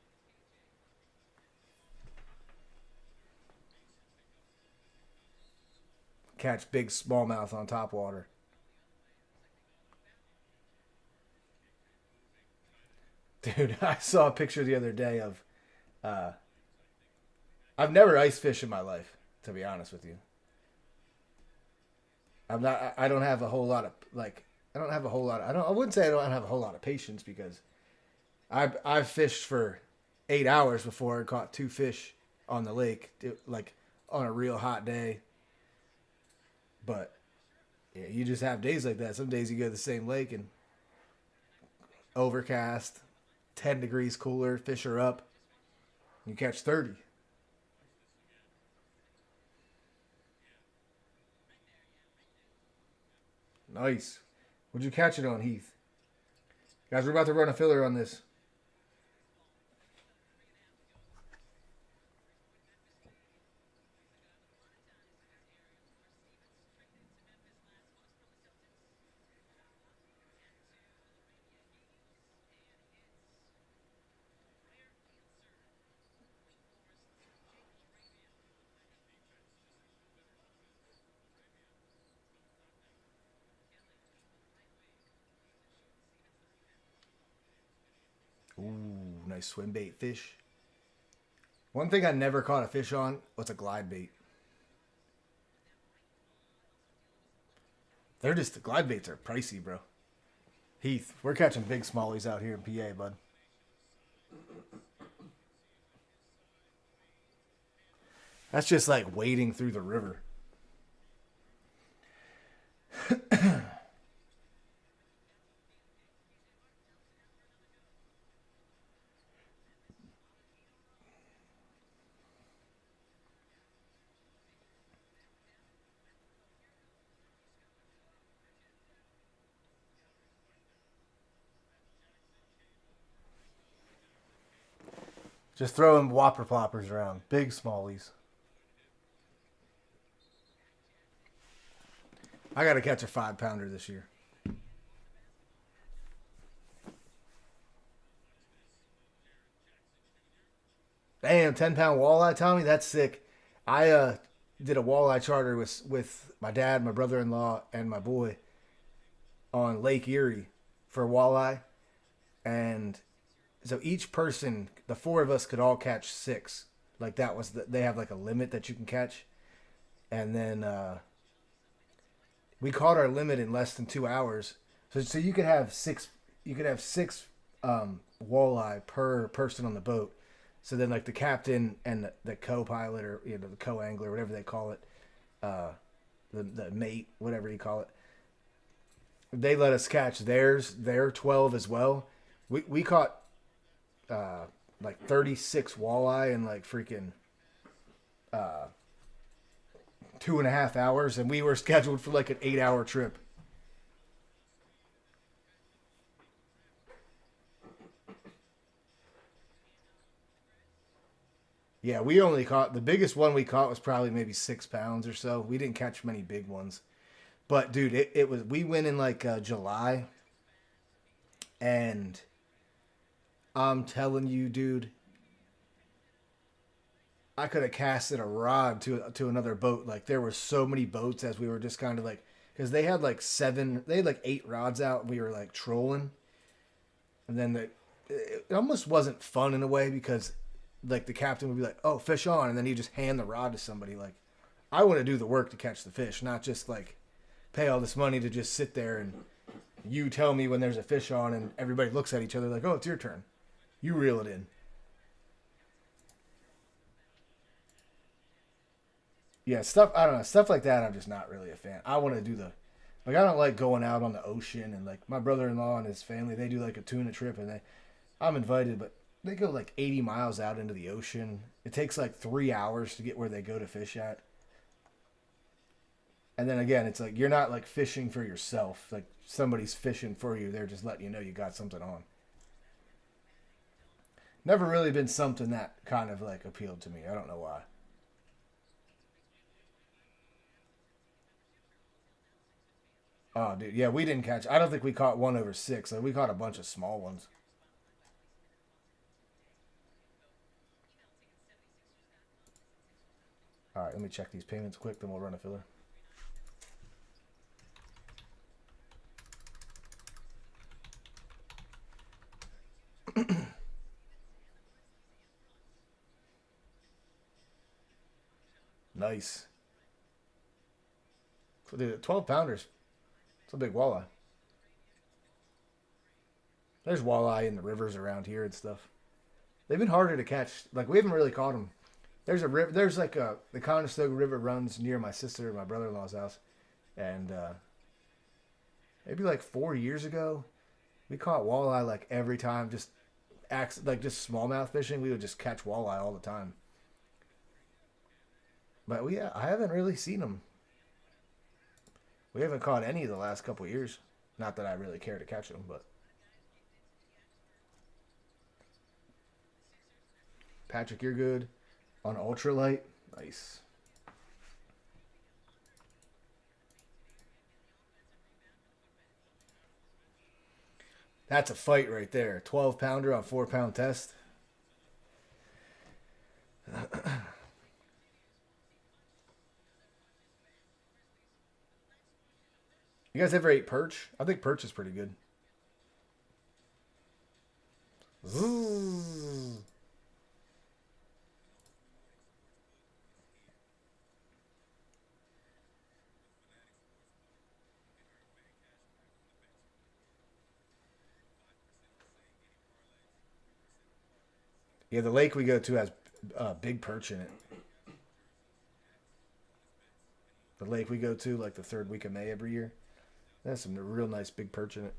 Catch big smallmouth on top water. Dude, I saw a picture the other day of uh I've never ice fished in my life, to be honest with you. I'm not I don't have a whole lot of like I don't have a whole lot of, I wouldn't say I don't have a whole lot of patience because I've fished for 8 hours before I caught two fish on the lake, like on a real hot day. But yeah, you just have days like that. Some days you go to the same lake and overcast, 10 degrees cooler, fish are up. You catch 30. Nice. What'd you catch it on, Heath? Guys, we're about to run a filler on this. Ooh, nice swim bait fish. One thing I never caught a fish on was a glide bait. The glide baits are pricey, bro. Heath, we're catching big smallies out here in PA, bud. That's just like wading through the river. Just throwing whopper ploppers around. Big smallies. I got to catch a 5-pounder this year. Damn, 10-pound walleye, Tommy? That's sick. I did a walleye charter with my dad, my brother-in-law, and my boy on Lake Erie for walleye. And so each person, the four of us could all catch 6. Like that was they have like a limit that you can catch. And then we caught our limit in less than 2 hours. So you could have 6 walleye per person on the boat. So then like the captain and the co-pilot or the co-angler, whatever they call it, the mate, whatever you call it, they let us catch their 12 as well. We caught like 36 walleye in like freaking 2.5 hours, and we were scheduled for like an 8-hour trip. Yeah, we only caught the biggest one we caught was probably maybe 6 pounds or so. We didn't catch many big ones, but dude, it was we went in like July, and I'm telling you, dude, I could have casted a rod to another boat. Like there were so many boats as we were just kind of like because they had like 8 rods out. And we were like trolling, and then it almost wasn't fun in a way because like the captain would be like, "Oh, fish on," and then he'd just hand the rod to somebody. Like I want to do the work to catch the fish, not just like pay all this money to just sit there and you tell me when there's a fish on, and everybody looks at each other like, "Oh, it's your turn." You reel it in. Yeah, I don't know, stuff like that I'm just not really a fan. I want to do I don't like going out on the ocean, and like my brother-in-law and his family, they do like a tuna trip, and I'm invited, but they go like 80 miles out into the ocean. It takes like 3 hours to get where they go to fish at. And then again, it's like you're not like fishing for yourself. Like somebody's fishing for you. They're just letting you know you got something on. Never really been something that kind of like appealed to me. I don't know why. Oh, dude. Yeah, we didn't catch. I don't think we caught one over 6. Like, we caught a bunch of small ones. All right, let me check these payments quick, then we'll run a filler. Nice. Dude, 12 pounders. It's a big walleye. There's walleye in the rivers around here and stuff. They've been harder to catch. Like we haven't really caught them. There's a river. There's like the Conestoga River runs near my sister and my brother-in-law's house, and maybe like 4 years ago, we caught walleye like every time, just like just smallmouth fishing, we would just catch walleye all the time. But I haven't really seen them. We haven't caught any the last couple of years. Not that I really care to catch them, but Patrick, you're good on ultralight. Nice. That's a fight right there. 12 pounder on 4 pound test. You guys ever ate perch? I think perch is pretty good. Zzz. Yeah, the lake we go to has big perch in it. The lake we go to, like the third week of May every year, that's some real nice big perch in it.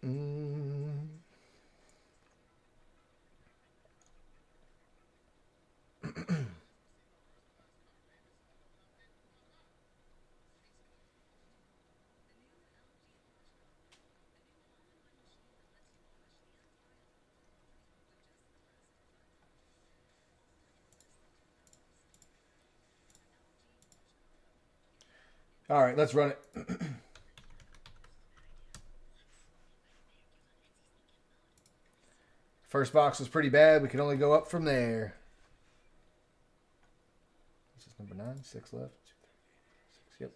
Mm. All right, let's run it. First box was pretty bad. We can only go up from there. This is number 9. 6 left. 6, yep.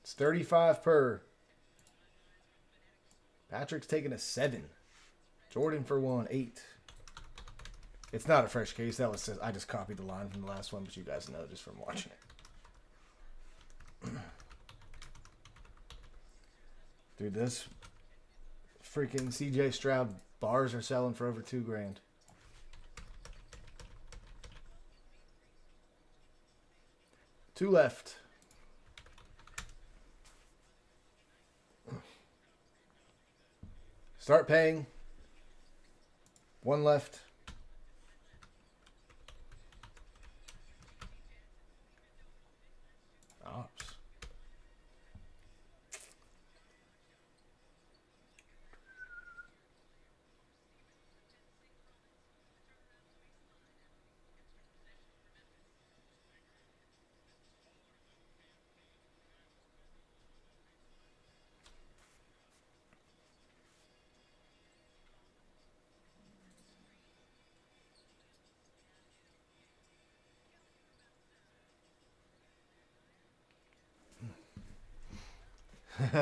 It's 35 per. Patrick's taking a 7. Jordan for 1, 8. It's not a fresh case. That was I just copied the line from the last one, but you guys know just from watching it. Dude, this freaking CJ Stroud bars are selling for over $2,000. 2 left. Start paying. 1 left. Ops.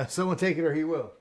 Someone take it or he will.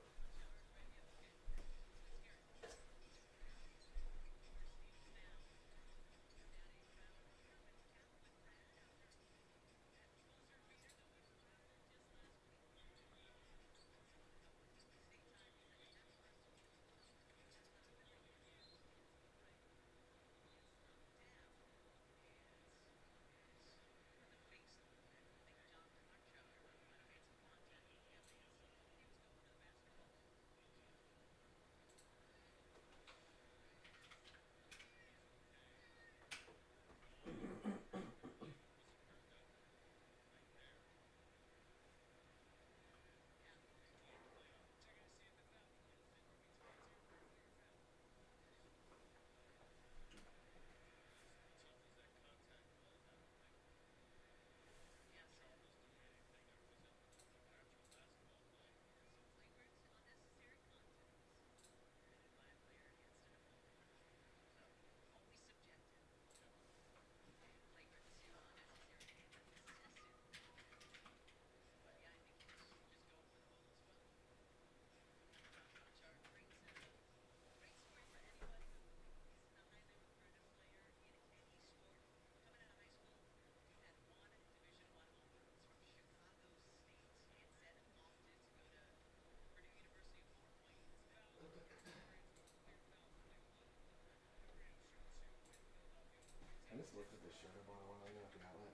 just looked at this shirt I bought a while ago at the outlet.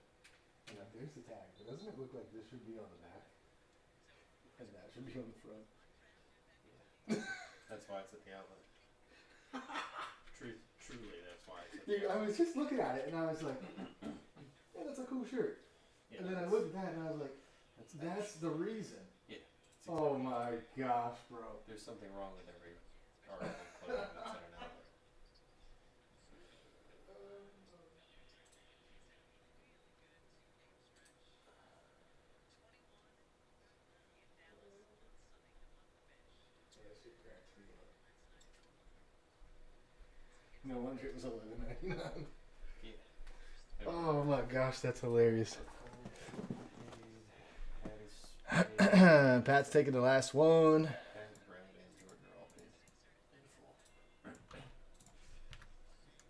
And there's the tag, but doesn't it look like this should be on the back? And that should be on the front. That's why it's at the outlet. Truly, that's why it's at the Dude, I outlet. was just looking at it and I was like, yeah, that's a cool shirt. Yeah, And then I that's- looked at that and I was like, that's the reason. Yeah. It's Oh exactly- my gosh, bro. There's something wrong with every article of clothing that's at an outlet. No wonder it was $11.99. Yeah. Oh my gosh, that's hilarious. Patty Pat's taking the last one. and Brown and Jordan are all paid in full.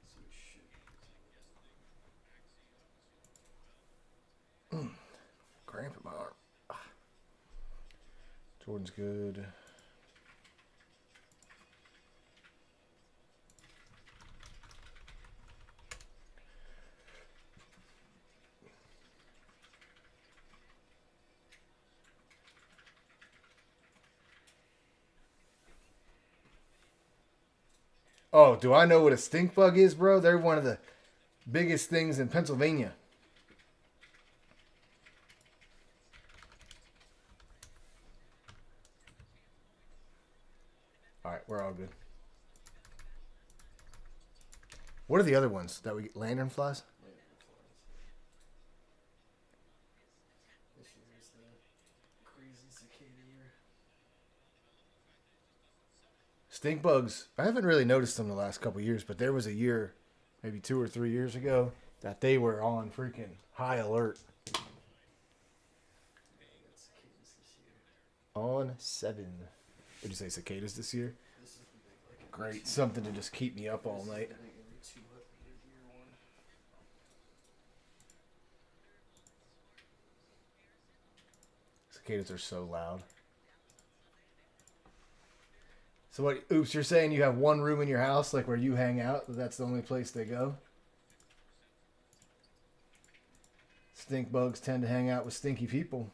So it should be Cramp in my arm. Jordan's good. Oh, do I know what a stink bug is, bro? They're one of the biggest things in Pennsylvania. All right, we're all good. What are the other ones that we get? Lantern flies? later influence. This year is the crazy cicada year. Stink bugs. I haven't really noticed them the last couple years, but there was a year, maybe 2 or 3 years ago, that they were on freaking high alert. Man, got cicadas this year. On 7. Would you say cicadas this year? This is the big, like, Great. Something to just keep me up all this is night. the big every 2 year one. Cicadas are so loud. So what, oops, you're saying you have one room in your house, like where you hang out, that's the only place they go? Stink bugs tend to hang out with stinky people.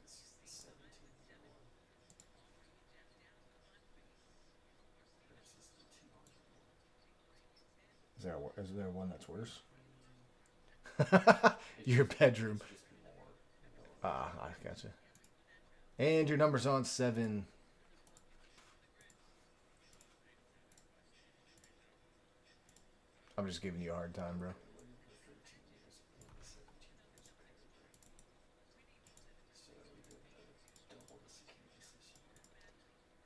This is the 17th one. This is the 200 one. Is there one that's worse? It's Your just- bedroom. It's just more. Ah, I gotcha. And your number's on 7. I'm just giving you a hard time, bro. The 13 years and the 17 years apparently. So we did double the cicadas this year.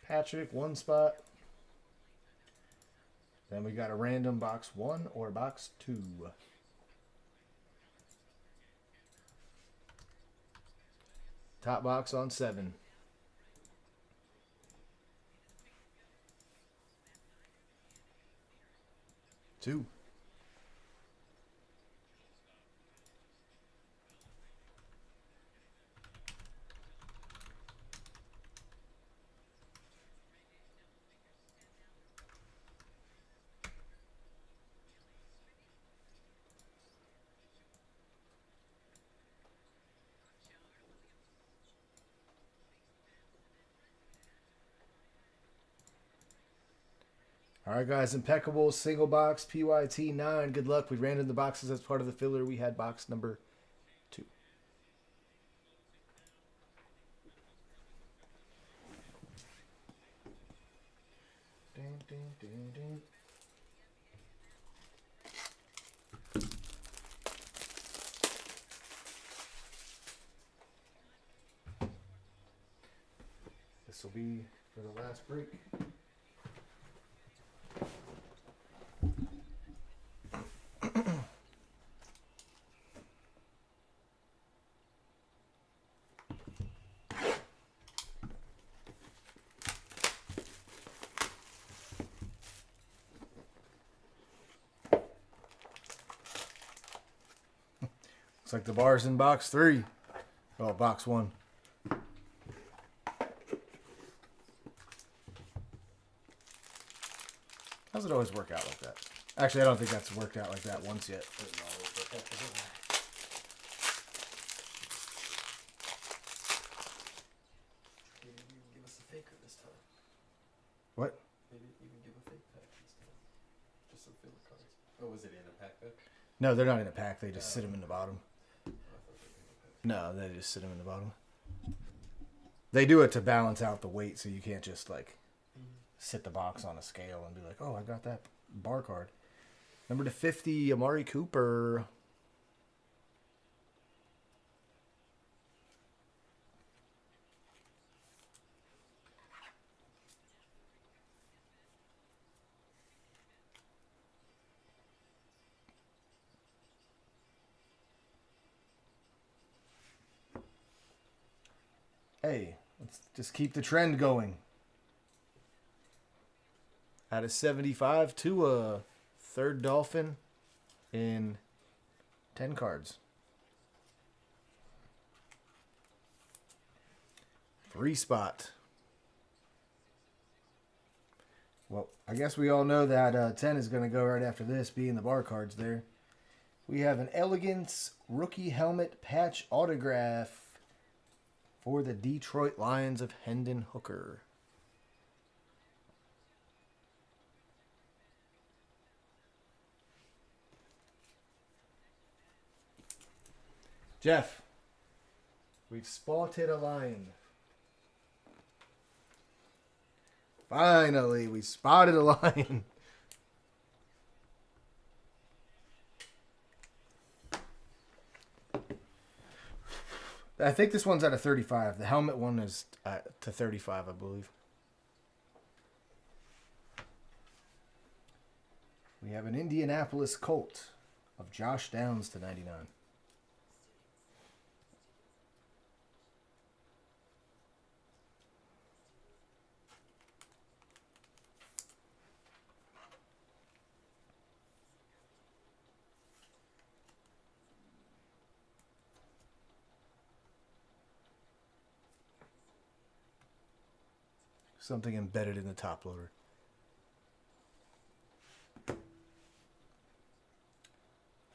Patrick, 1 spot. Then we got a random box 1 or box 2. Top box on 7. Two. All right, guys. Impeccable single box PYT 9. Good luck. We ran in the boxes as part of the filler. We had box number 2. Ding, ding, ding, ding. This will be for the last break. Looks like the bar's in box 3. Oh, box 1. How's it always work out like that? Actually, I don't think that's worked out like that once yet. Doesn't always work out, does it? Maybe you can give us a faker this time. What? Maybe even give a fake pack this time. Just some filler cards. Oh, was it in a pack though? No, they're not in a pack. They just sit them in the bottom. Oh, I thought they were in a pack. No, they just sit them in the bottom. They do it to balance out the weight, so you can't just like sit the box on a scale and be like, "Oh, I got that bar card." Number to 50, Amari Cooper. Hey, let's just keep the trend going. Out of 75 to a third Dolphin in 10 cards. 3 spot. Well, I guess we all know that 10 is going to go right after this, being the bar cards there. We have an Elegance rookie helmet patch autograph for the Detroit Lions of Hendon Hooker. Jeff, we've spotted a lion. Finally, we spotted a lion. I think this one's out of 35. The helmet one is to 35, I believe. We have an Indianapolis Colt of Josh Downs to 99. Something embedded in the top loader.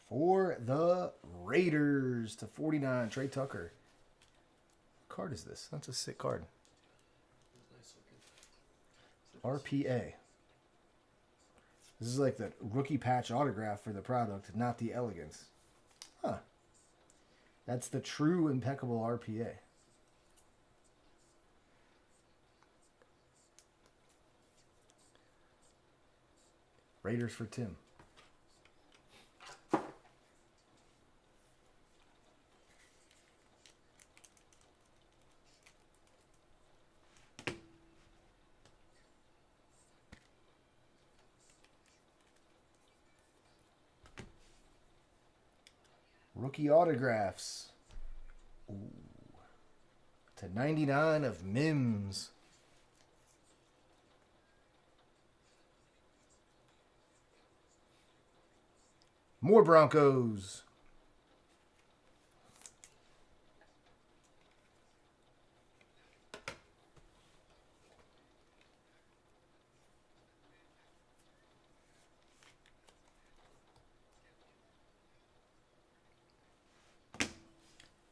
For the Raiders to 49, Trey Tucker. What card is this? That's a sick card. Nice looking. RPA. This is like the rookie patch autograph for the product, not the Elegance. Huh. That's the true impeccable RPA. Raiders for Tim. Rookie autographs. Ooh. To 99 of Mims. More Broncos.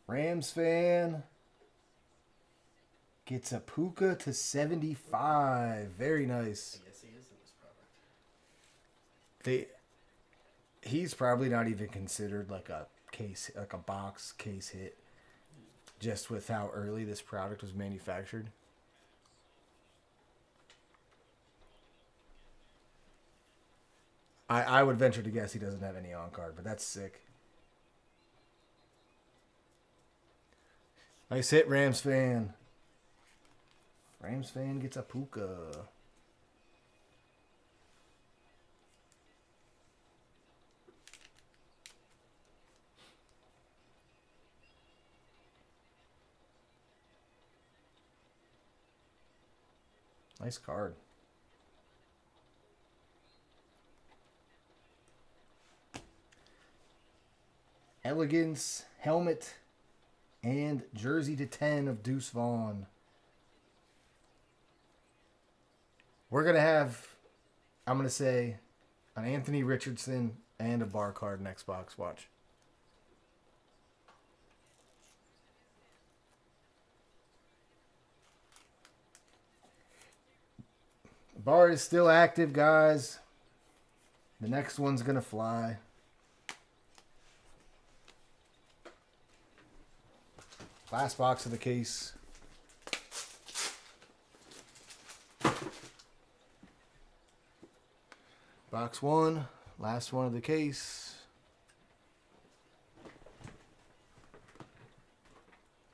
Rams fan gets a Puka to 75. Very nice. Yes, he is in this product. He's probably not even considered like a case, like a box case hit, just with how early this product was manufactured. I would venture to guess he doesn't have any on card, but that's sick. Nice hit, Rams fan. Rams fan gets a Puka. Nice card. Elegance, helmet, and jersey to 10 of Deuce Vaughn. We're going to have I'm gonna say an Anthony Richardson and a bar card next box. Watch. Bar is still active, guys. The next one's gonna fly. Last box of the case. Box one, last one of the case.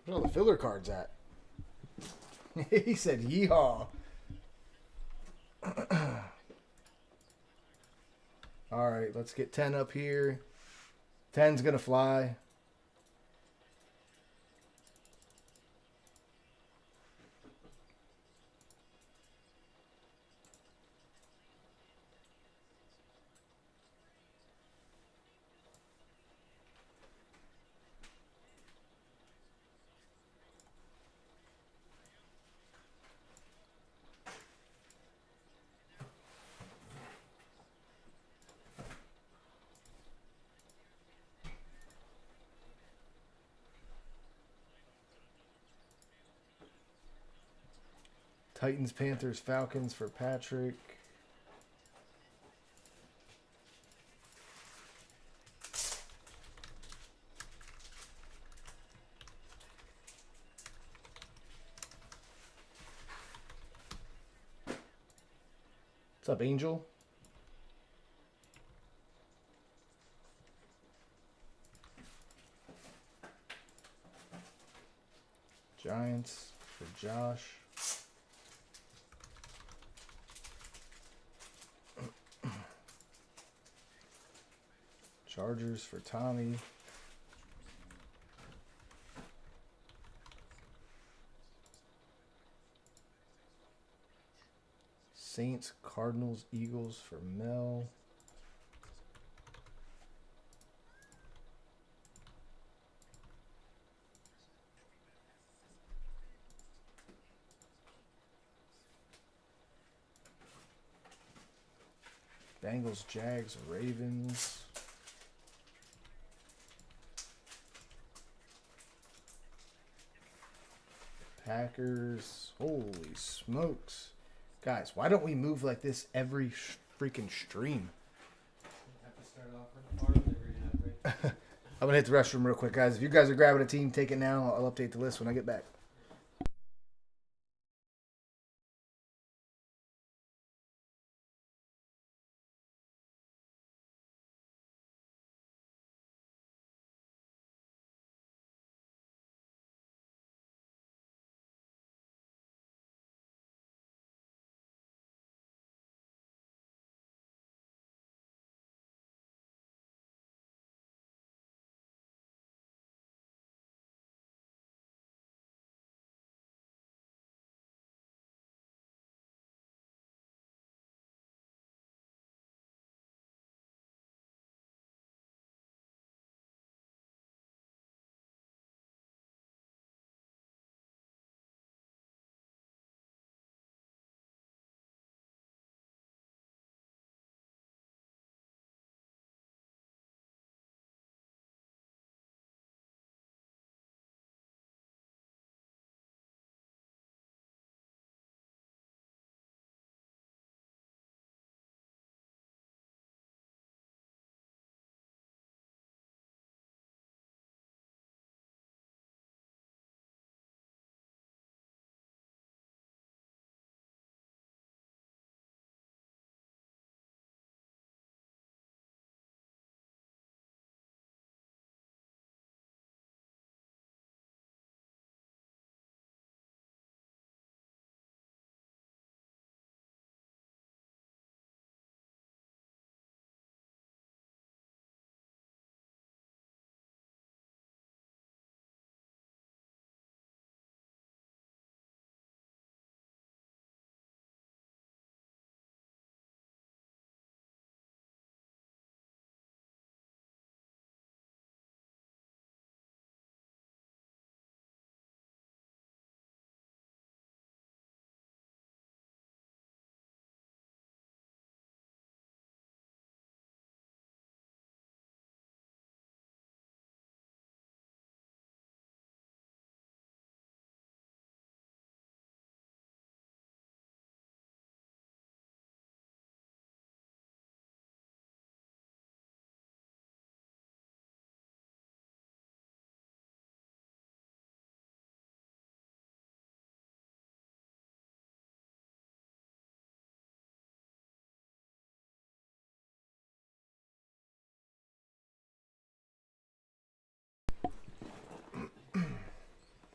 Where are all the filler cards at? He said, yeehaw. All right, let's get 10 up here. 10's going to fly. Titans, Panthers, Falcons for Patrick. What's up, Angel? Giants for Josh. Chargers for Tommy. Saints, Cardinals, Eagles for Mel. Bengals, Jags, Ravens. Packers. Holy smokes. Guys, why don't we move like this every freaking stream? Have to start off with part of every half, right? I'm going to hit the restroom real quick, guys. If you guys are grabbing a team, take it now. I'll update the list when I get back.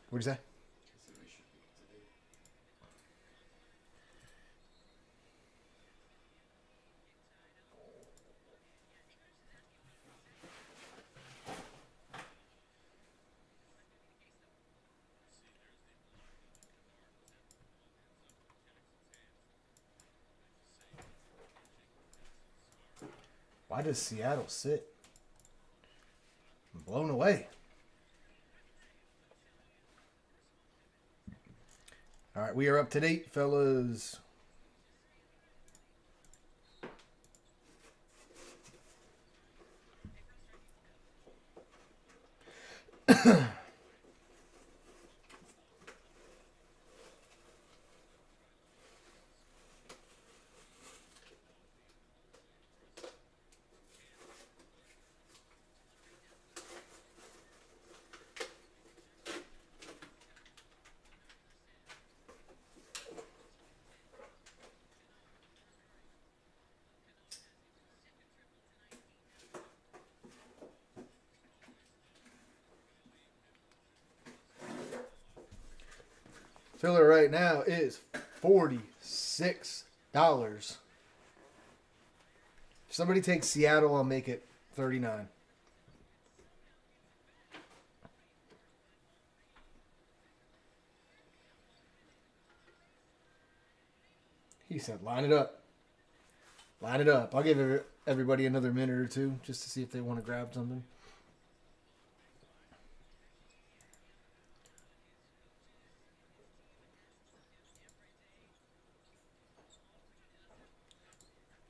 What'd you say? I said we should be up to date. Why does Seattle sit? I'm blown away. All right, we are up to date, fellas. Filler right now is $46. If somebody takes Seattle, I'll make it 39. He said, line it up. Line it up. I'll give everybody another minute or two just to see if they want to grab something.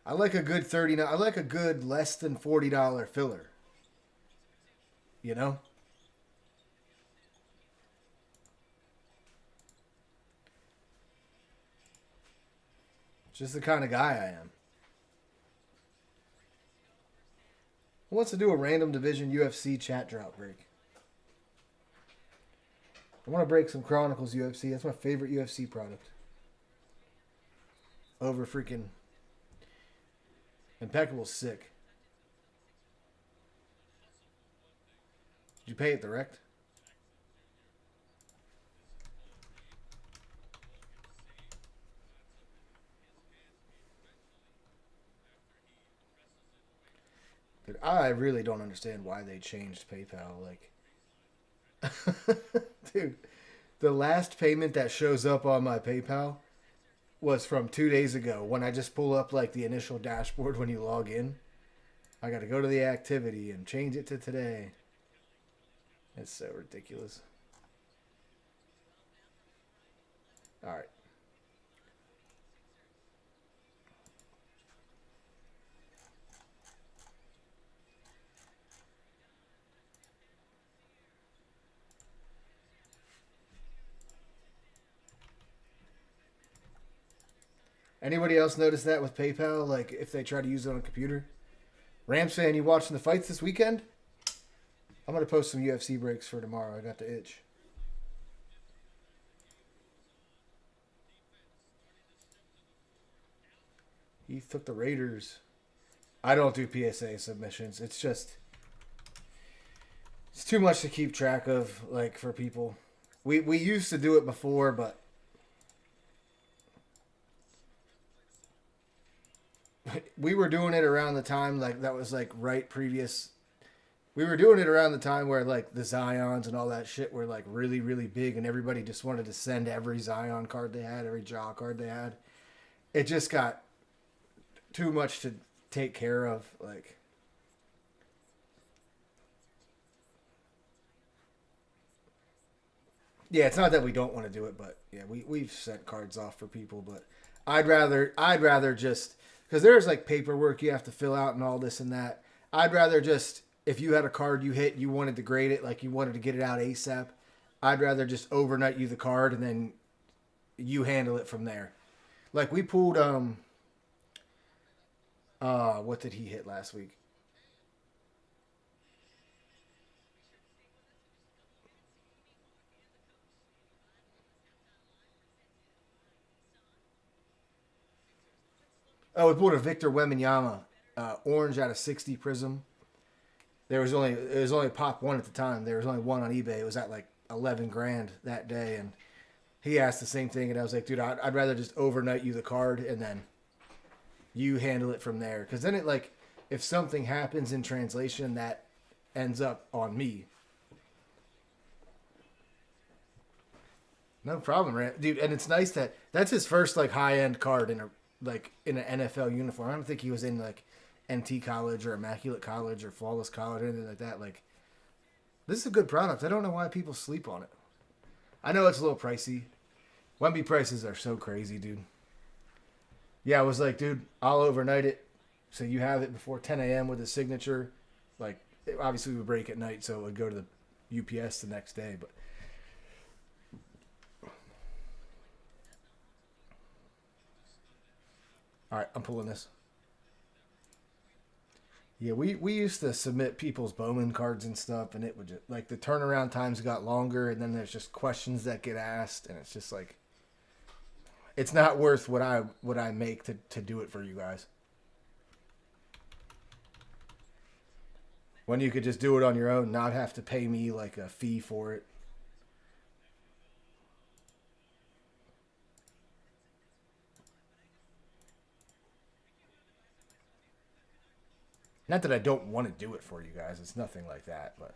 I like a good 39. I like a good less than $40 filler. You know? Just the kind of guy I am. Who wants to do a random division UFC chat drop break? I want to break some Chronicles UFC. That's my favorite UFC product. Over freaking Impeccable sick. Did you pay it direct? Dude, I really don't understand why they changed PayPal. Like, dude, the last payment that shows up on my PayPal was from 2 days ago when I just pull up like the initial dashboard when you log in. I got to go to the activity and change it to today. It's so ridiculous. All right. Anybody else notice that with PayPal? Like if they try to use it on a computer? Rams fan, you watching the fights this weekend? I'm going to post some UFC breaks for tomorrow. I got the itch. He took the Raiders. I don't do PSA submissions. It's just... It's too much to keep track of, like, for people. We used to do it before, but... We were doing it around the time, like, that was, like, right previous... We were doing it around the time where, like, the Zions and all that shit were, like, really, really big, and everybody just wanted to send every Zion card they had, every Jaw card they had. It just got too much to take care of, like... Yeah, it's not that we don't want to do it, but yeah, we've sent cards off for people, but I'd rather just because there's like paperwork you have to fill out and all this and that. I'd rather just if you had a card you hit, you wanted to grade it, like you wanted to get it out ASAP. I'd rather just overnight you the card and then you handle it from there. Like we pulled what did he hit last week? Oh, we pulled a Victor Wembanyama, orange out of 60 Prism. It was only pop one at the time. There was only one on eBay. It was at like 11 grand that day, and he asked the same thing, and I was like, dude, I'd rather just overnight you the card and then you handle it from there, because then it like if something happens in translation that ends up on me. No problem, dude. And it's nice that that's his first like high end card in a like in an NFL uniform. I don't think he was in like NT College or Immaculate College or Flawless College or anything like that. Like this is a good product. I don't know why people sleep on it. I know it's a little pricey. Wemby prices are so crazy, dude. Yeah, I was like, dude, I'll overnight it, so you have it before 10 a.m. with a signature. Like, obviously we would break at night, so it would go to the UPS the next day. But all right, I'm pulling this. Yeah, we used to submit people's Bowman cards and stuff, and it would just like the turnaround times got longer, and then there's just questions that get asked, and it's just like it's not worth what I make to do it for you guys. When you could just do it on your own, not have to pay me like a fee for it. Not that I don't want to do it for you guys. It's nothing like that, but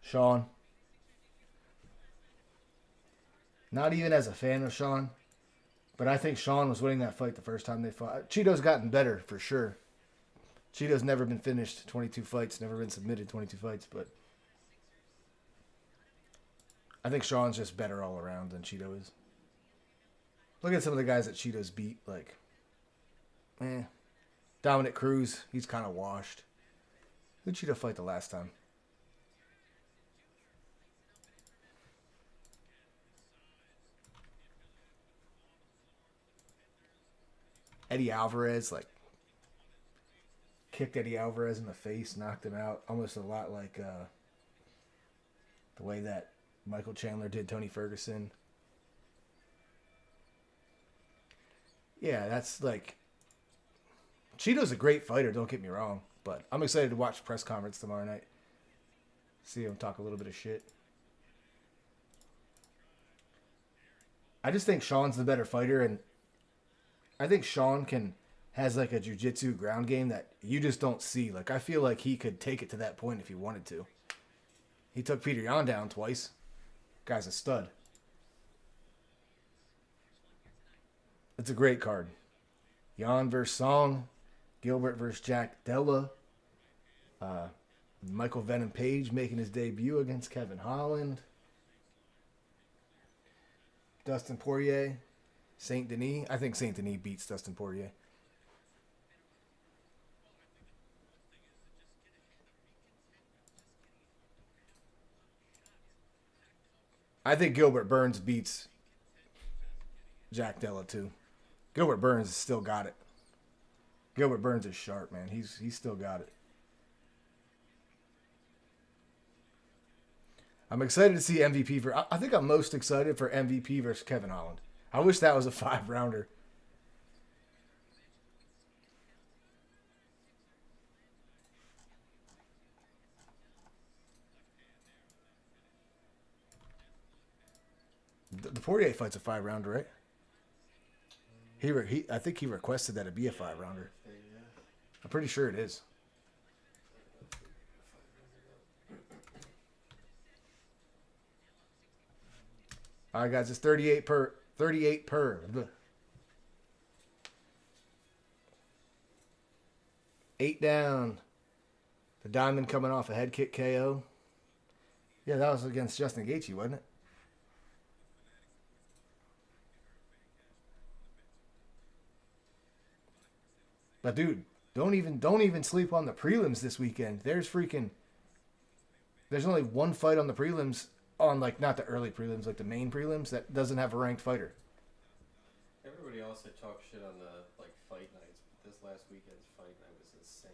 Sean, not even as a fan of Sean, but I think Sean was winning that fight the first time they fought. Cheeto's gotten better for sure. Cheeto's never been finished 22 fights, never been submitted 22 fights, but I think Sean's just better all around than Cheeto is. Look at some of the guys that Cheeto's beat, like, Dominic Cruz, he's kind of washed. Who'd Cheeto fight the last time? Eddie Alvarez, like, kicked Eddie Alvarez in the face, knocked him out, almost a lot like the way that Michael Chandler did Tony Ferguson. Yeah, that's like Cheeto's a great fighter, don't get me wrong, but I'm excited to watch press conference tomorrow night. See him talk a little bit of shit. I just think Sean's the better fighter, and I think Sean has like a jiu-jitsu ground game that you just don't see. Like I feel like he could take it to that point if he wanted to. He took Peter Yan down twice. Guy's a stud. It's a great card. Yan versus Song, Gilbert versus Jack Della, Michael Venom Page making his debut against Kevin Holland, Dustin Poirier, Saint Denis. I think Saint Denis beats Dustin Poirier. I think Gilbert Burns beats Jack Della too. Gilbert Burns has still got it. Gilbert Burns is sharp, man. He's still got it. I'm excited to see MVP for. I think I'm most excited for MVP versus Kevin Holland. I wish that was a 5-rounder. The Poirier fight's a 5-rounder, right? I think he requested that it be a 5-rounder. I'm pretty sure it is. All right, guys, it's 38 per. 38 per. Ugh. 8 down. The Diamond coming off a head kick KO. Yeah, that was against Justin Gaethje, wasn't it? But dude, don't even sleep on the prelims this weekend. There's only one fight on the prelims on like not the early prelims, like the main prelims that doesn't have a ranked fighter. Everybody else had talked shit on the like fight nights, but this last weekend's fight night was insane.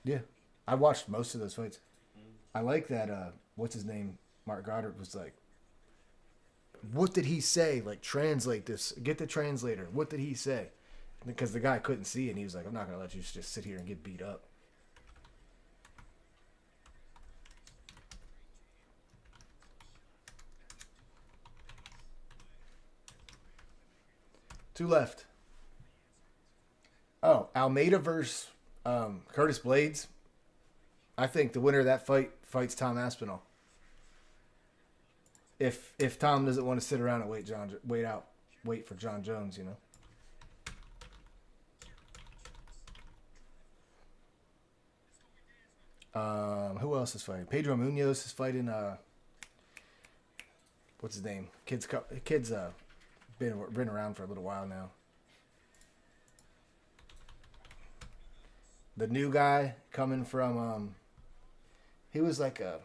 Yeah. I watched most of those fights. Mm. I like that what's his name? Mark Goddard was like, what did he say? Like translate this. Get the translator. What did he say? Because the guy couldn't see it and he was like, I'm not gonna let you just sit here and get beat up. Two left. Oh, Almeida versus Curtis Blades. I think the winner of that fight fights Tom Aspinall. If Tom doesn't want to sit around and wait for John Jones, you know. Who else is fighting? Pedro Munoz is fighting. What's his name? Kid's been around for a little while now. The new guy coming from he was like a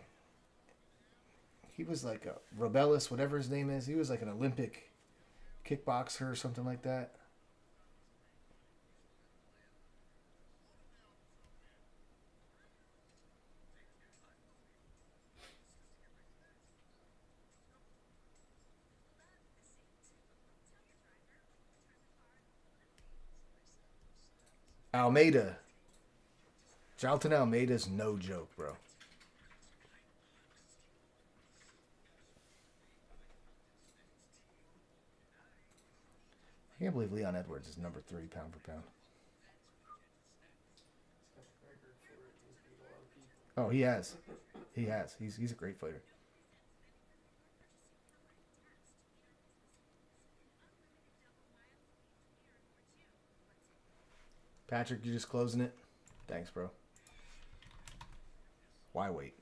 Robellis, whatever his name is. He was like an Olympic kickboxer or something like that. Almeida. Jalton Almeida's no joke, bro. I can't believe Leon Edwards is number 3 pound for pound. He's got the record for it. He's beat a lot of people. Oh, he has. He has. He's a great fighter. Patrick, you just closing it? Thanks, bro. Why wait?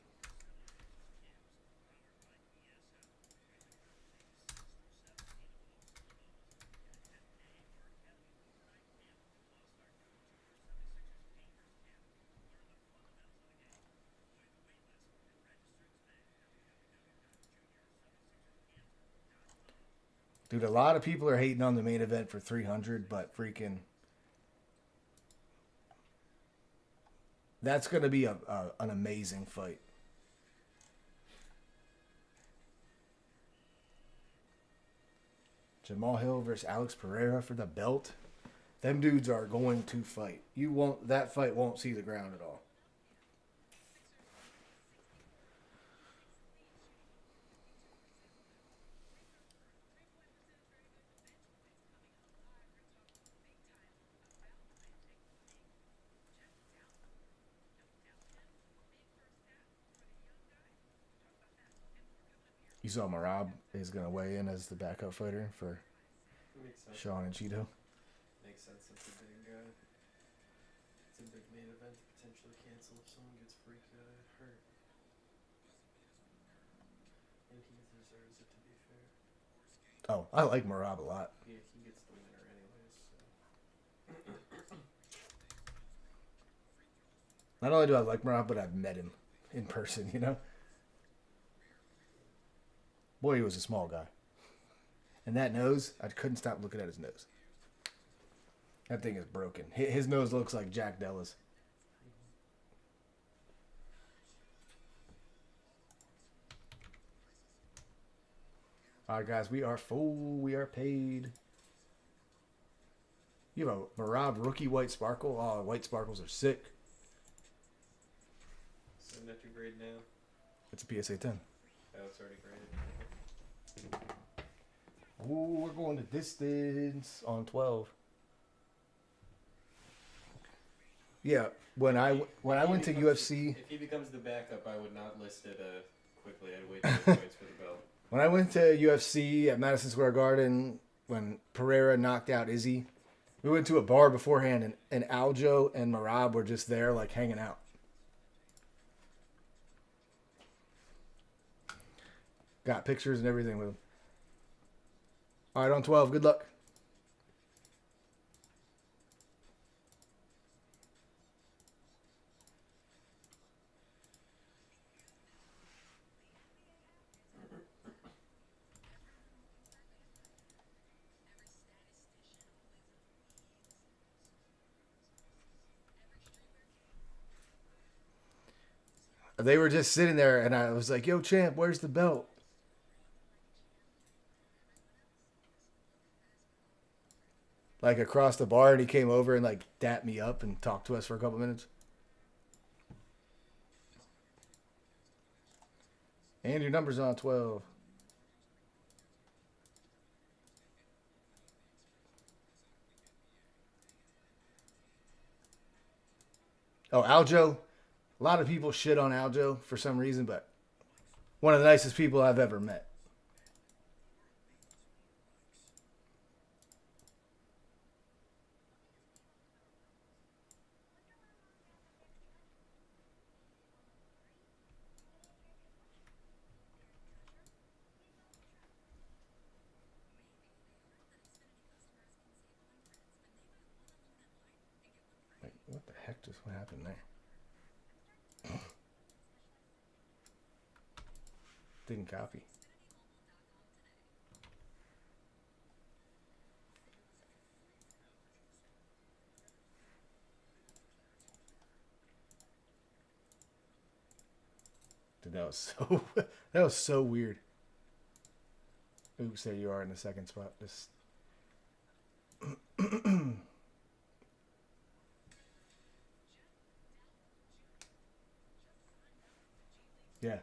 Dude, a lot of people are hating on the main event for 300, but freaking that's going to be an amazing fight. Jamal Hill versus Alex Pereira for the belt. Them dudes are going to fight. That fight won't see the ground at all. You saw Marab is going to weigh in as the backup fighter for Makes sense. Sean and Cheeto. Makes sense. It's a big. It's a big main event to potentially cancel if someone gets hurt. And he deserves it, to be fair. Oh, I like Marab a lot. Yeah, he gets the winner anyways. So. Not only do I like Marab, but I've met him in person, you know? Boy, he was a small guy. And that nose, I couldn't stop looking at his nose. That thing is broken. His nose looks like Jack Della's. All right, guys, we are full. We are paid. You have a Marab rookie white sparkle. Oh, white sparkles are sick. So net to grade now. It's a PSA 10. Oh, it's already graded. Ooh, we're going to distance on 12. Yeah, when I went to UFC, If he becomes the backup, I would not list it quickly. I'd wait 2 points for the belt. when I went to UFC at Madison Square Garden, when Pereira knocked out Izzy, we went to a bar beforehand, and Aljo and Marab were just there, like hanging out. Got pictures and everything with him. All right, on 12. Good luck. They were just sitting there, and I was like, "Yo, champ, where's the belt?" Like across the bar, and he came over and like dapped me up and talked to us for a couple minutes. And your number's on 12. Oh, Aljo. A lot of people shit on Aljo for some reason, but one of the nicest people I've ever met. Like, what the heck just what happened there? Didn't copy. Dude, that was so that was so weird. Oops, there you are in the second spot. Just yeah,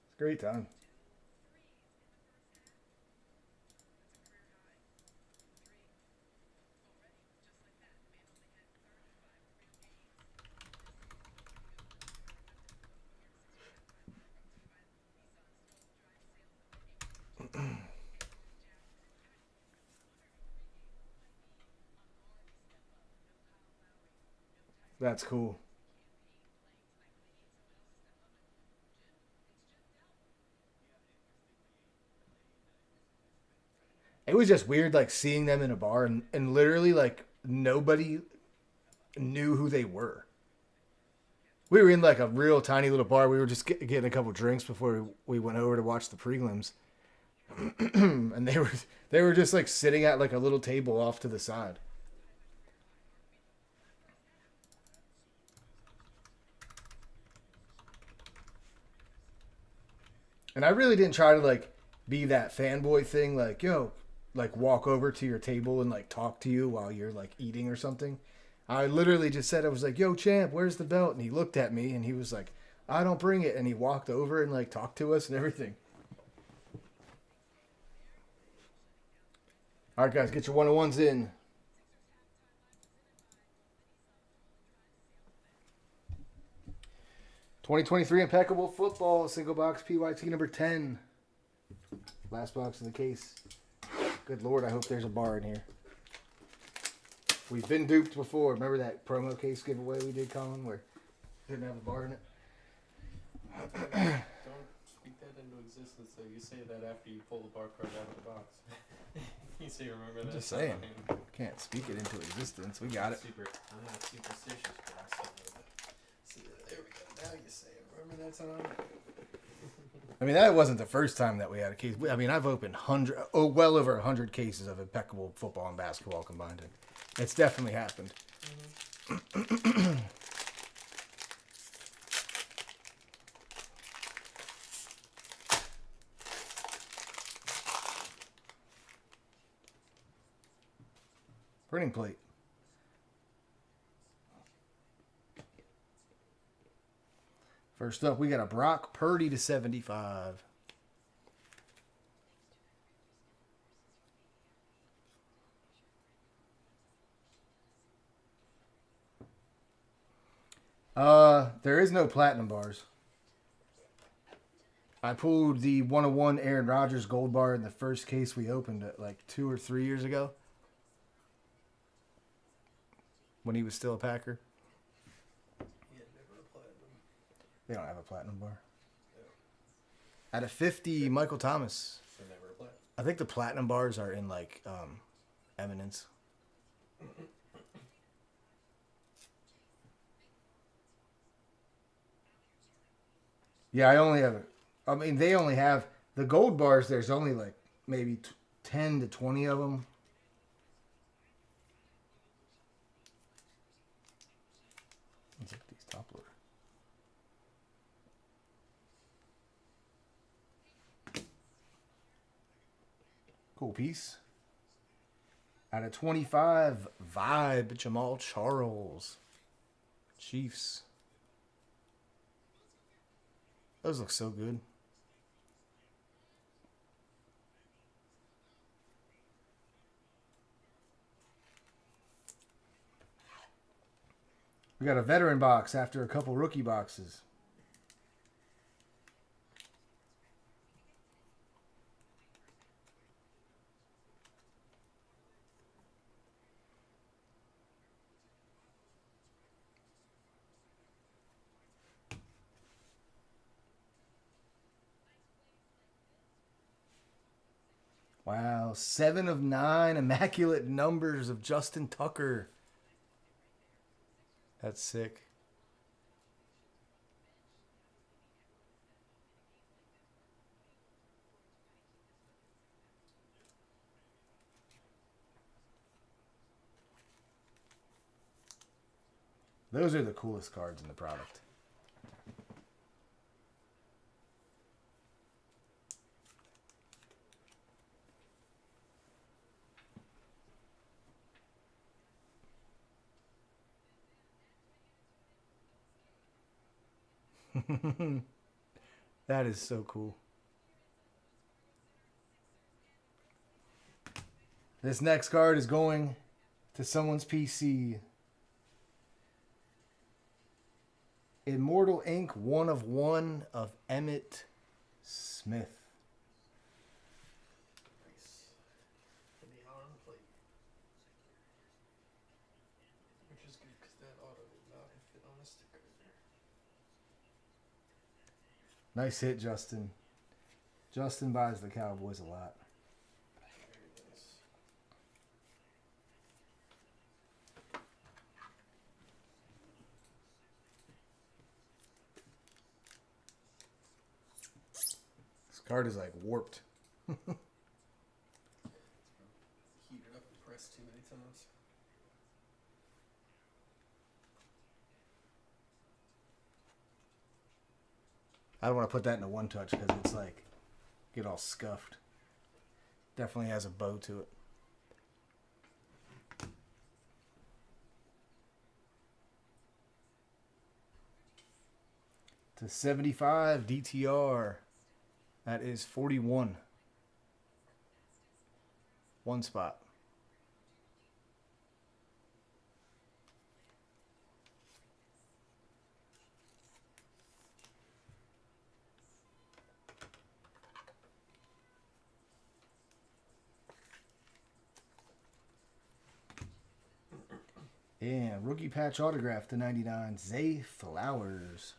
it's a great time. That's cool. It was just weird, like seeing them in a bar and literally like nobody knew who they were. We were in like a real tiny little bar. We were just getting a couple drinks before we went over to watch the prelims, and they were just like sitting at like a little table off to the side. And I really didn't try to like be that fanboy thing, like yo, like walk over to your table and like talk to you while you're like eating or something. I literally just said I was like, "Yo, champ, where's the belt?" And he looked at me and he was like, "I don't bring it." And he walked over and like talked to us and everything. All right, guys, get your 101s in. "2023 Impeccable Football Single Box PYT number 10." Last box in the case. Good Lord, I hope there's a bar in here. We've been duped before. Remember that promo case giveaway we did, Colin, where it didn't have a bar in it? Don't speak that into existence. So you say that after you pull the barcode out of the box. You say, remember that? I'm just saying. Can't speak it into existence. We got it. I'm not superstitious, but I still know that. See, there we go. Now you say it. Remember that time? I mean, that wasn't the first time that we had a case. I mean, I've opened well over 100 cases of impeccable football and basketball combined. It's definitely happened. Mm-hmm. Printing plate. First up, we got a Brock Purdy to 75. There is no platinum bars. I pulled the 101 Aaron Rodgers gold bar in the first case we opened it like 2 or 3 years ago. When he was still a Packer. Yeah, never a platinum. They don't have a platinum bar. Out of 50, Michael Thomas. For never a plat. I think the platinum bars are in like Eminence. Yeah, I only have. I mean, they only have the gold bars. There's only like maybe 10 to 20 of them. Let's look at these top loader. Cool piece. Out of 25, Vibe, Jamal Charles. Chiefs. Those look so good. We got a veteran box after a couple rookie boxes. Wow, 7 of 9 immaculate numbers of Justin Tucker. That's sick. Those are the coolest cards in the product. That is so cool. This next card is going to someone's PC. Immortal Ink 1 of 1 of Emmitt Smith. Nice. And the on plate. Which is good because that auto did not fit on a sticker. Nice hit, Justin. Justin buys the Cowboys a lot. Very nice. This card is like warped. Heated up the press too many times. I don't want to put that in a one touch because it's like get all scuffed. Definitely has a bow to it. To 75 DTR. That is 41. One spot. And rookie patch autograph to 99, Zay Flowers.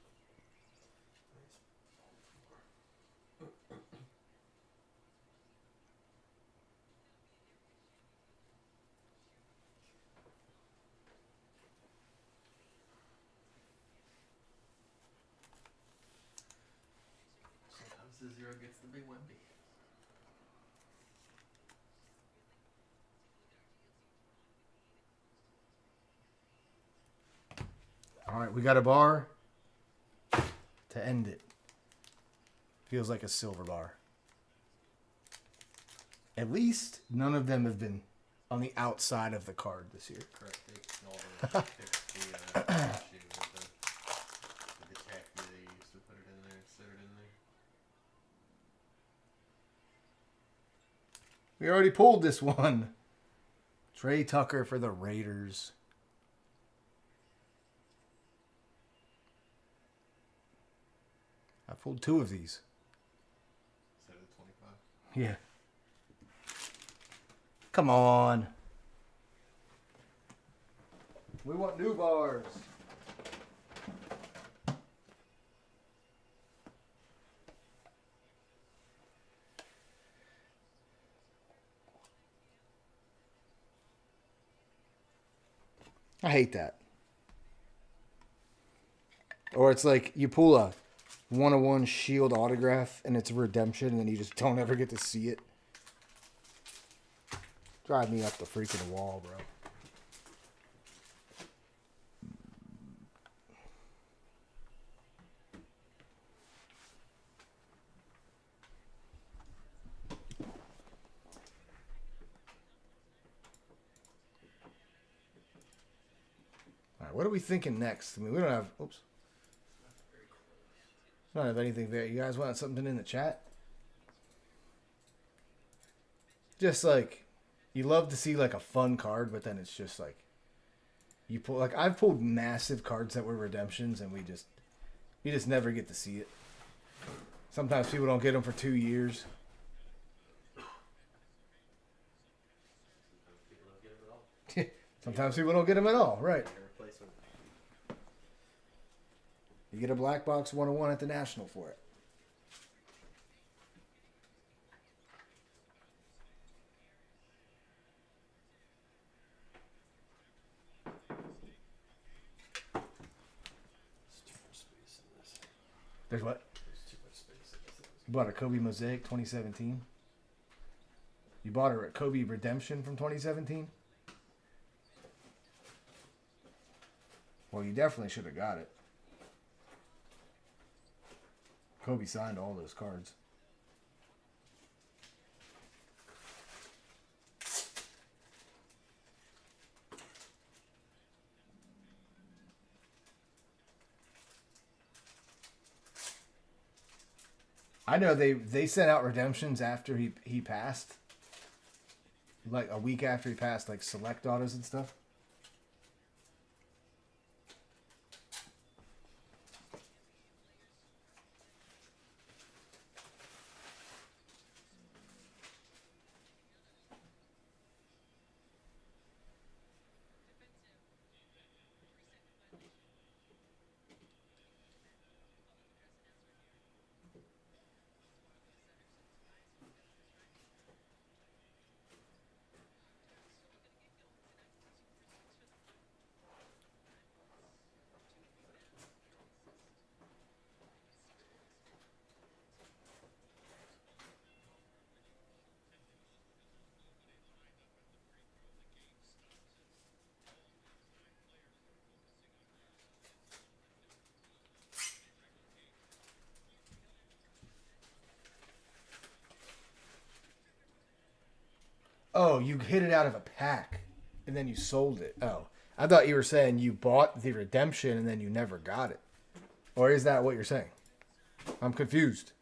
Sometimes the zero gets the big Wemby. All right, we got a bar to end it. Feels like a silver bar. At least none of them have been on the outside of the card this year. Correct. They all fixed the issue with the tacky they used to put it in there, set it in there. We already pulled this one. Trey Tucker for the Raiders. I pulled 2 of these. Instead of 25. Yeah. Come on. We want new bars. I hate that. Or it's like you pull a 101 Shield autograph and it's a redemption and then you just don't ever get to see it. Drive me up the freaking wall, bro. All right, what are we thinking next? I mean, we don't have. Oops. We don't have anything there. You guys want something in the chat? Just like, you love to see like a fun card, but then it's just like, you pull like I've pulled massive cards that were redemptions, and you just never get to see it. Sometimes people don't get them for 2 years. Sometimes people don't get them at all. Sometimes people don't get them at all. Right. They're a replacement. You get a black box 101 at the National for it. There's too much space in this. There's what? There's too much space in this. You bought a Kobe Mosaic 2017. You bought a Kobe Redemption from 2017. Well, you definitely should have got it. Kobe signed all those cards. I know they sent out redemptions after he passed. Like a week after he passed, like select autos and stuff. Oh, you hit it out of a pack, and then you sold it. Oh, I thought you were saying you bought the redemption and then you never got it. Or is that what you're saying? I'm confused.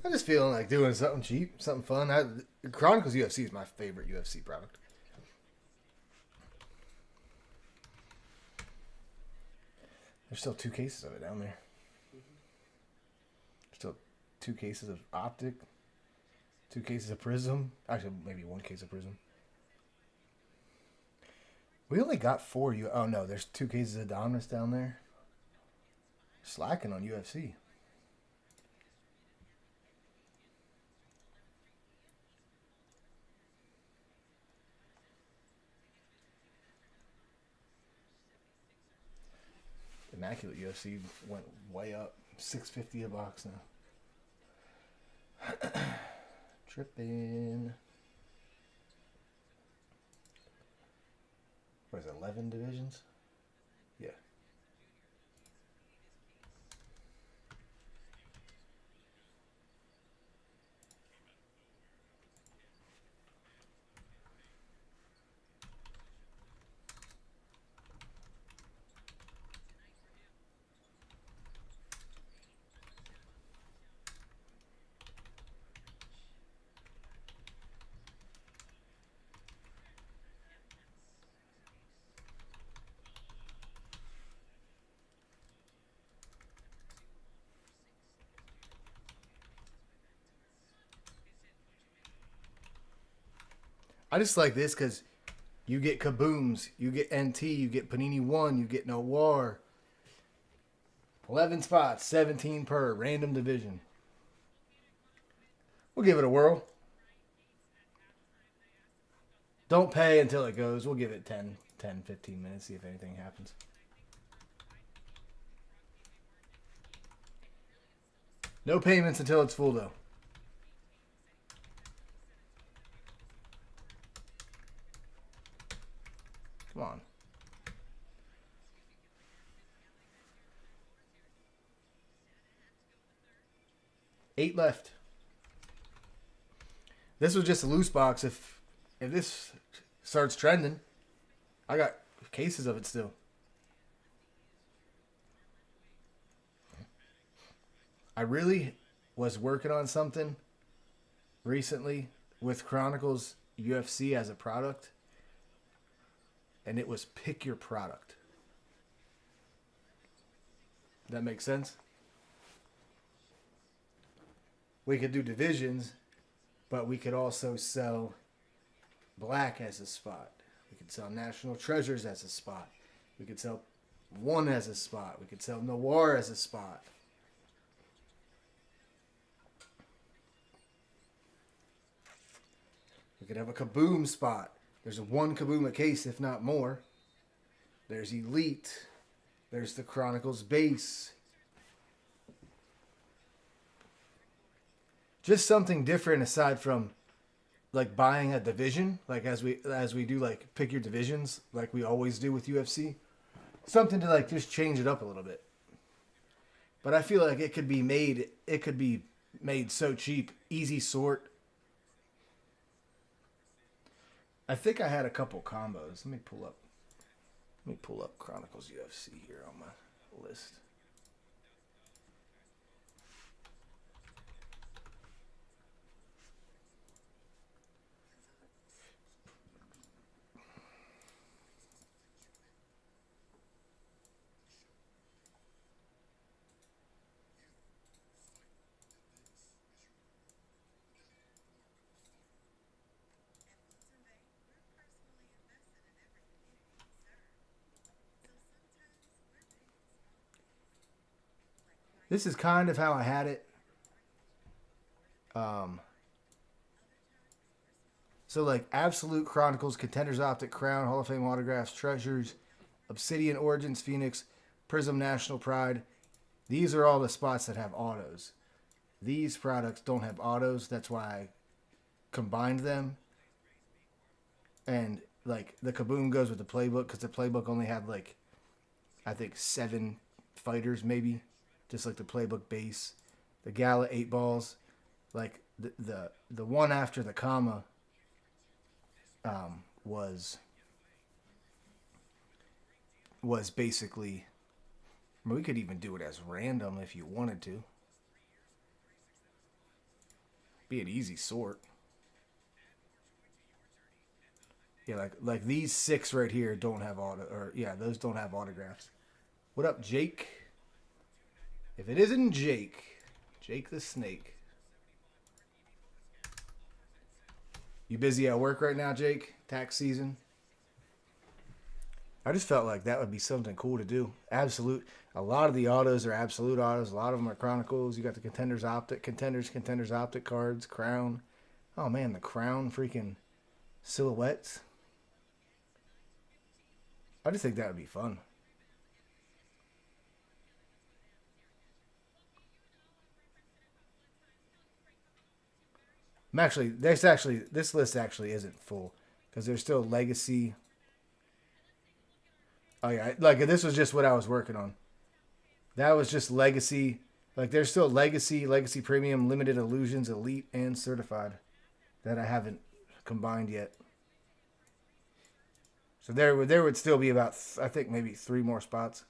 I'm just feeling like doing something cheap, something fun. Chronicles UFC is my favorite UFC product. There's still 2 cases of it down there. Still 2 cases of Optic, 2 cases of Prism. Actually, maybe 1 case of Prism. We only got 4. Oh no, there's 2 cases of Dominus down there. Slacking on UFC. Immaculate UFC went way up. $6.50 a box now. Tripping. What is it, 11 divisions? Yeah. I just like this because you get Kabooms, you get NT, you get Panini 1, you get Noir. 11 spots, 17 per, random division. We'll give it a whirl. Don't pay until it goes. We'll give it 10, 15 minutes, see if anything happens. No payments until it's full, though. Come on. 8 left. This was just a loose box. If this starts trending, I got cases of it still. I really was working on something recently with Chronicles UFC as a product, and it was pick your product. That makes sense? We could do divisions, but we could also sell Black as a spot. We could sell National Treasures as a spot. We could sell One as a spot. We could sell Noir as a spot. We could have a Kaboom spot. There's a 1 Kaboom a case, if not more. There's Elite. There's the Chronicles base. Just something different aside from like buying a division, like as we do like pick your divisions, like we always do with UFC. Something to like just change it up a little bit. But I feel like it could be made so cheap, easy sort. I think I had a couple combos. Let me pull up Chronicles UFC here on my list. This is kind of how I had it. So like Absolute Chronicles, Contenders Optic, Crown, Hall of Fame Autographs, Treasures, Obsidian Origins, Phoenix, Prism National Pride. These are all the spots that have autos. These products don't have autos. That's why I combined them. And like the Kaboom goes with the playbook because the playbook only had like, I think 7 fighters maybe. Just like the playbook base. The Gala 8 balls. Like the one after the comma was basically, I mean, we could even do it as random if you wanted to. Be an easy sort. Yeah, like these 6 right here don't have those don't have autographs. What up, Jake? If it isn't Jake, Jake the Snake. You busy at work right now, Jake? Tax season? I just felt like that would be something cool to do. Absolute. A lot of the autos are absolute autos. A lot of them are Chronicles. You got the Contenders Optic cards, Crown. Oh man, the Crown freaking silhouettes. I just think that would be fun. This list actually isn't full because there's still Legacy. Oh yeah, like this was just what I was working on. That was just Legacy. Like there's still Legacy Premium, Limited Illusions, Elite, and Certified that I haven't combined yet. So there would still be about I think maybe 3 more spots.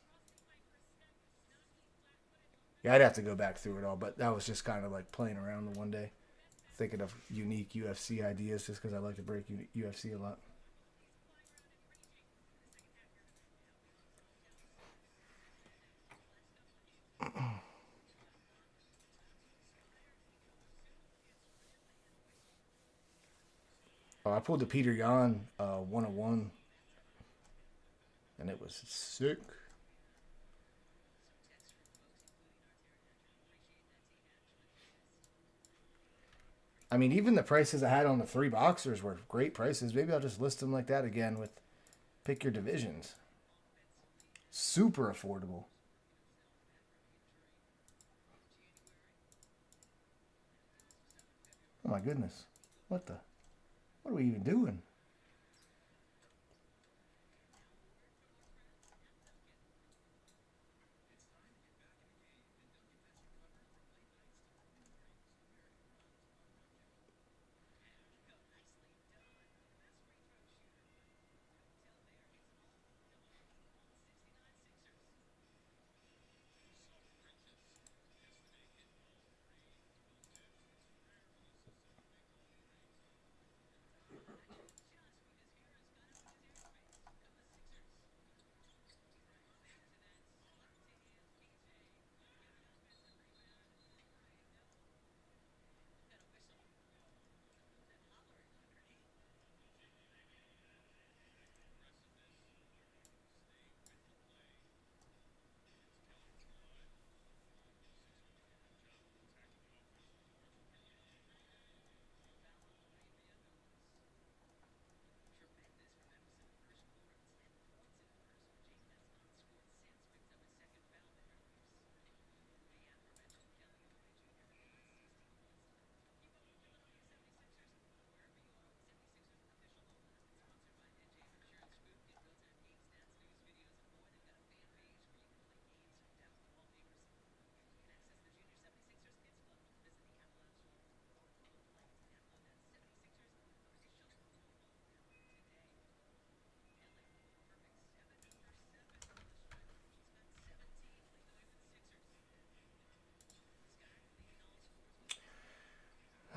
Yeah, I'd have to go back through it all, but that was just kind of like playing around the one day, thinking of unique UFC ideas just because I like to break UFC a lot. Oh, I pulled the Peter Yan 101, and it was sick. I mean, even the prices I had on the 3 boxers were great prices. Maybe I'll just list them like that again with pick your divisions. Super affordable. Oh my goodness. What are we even doing?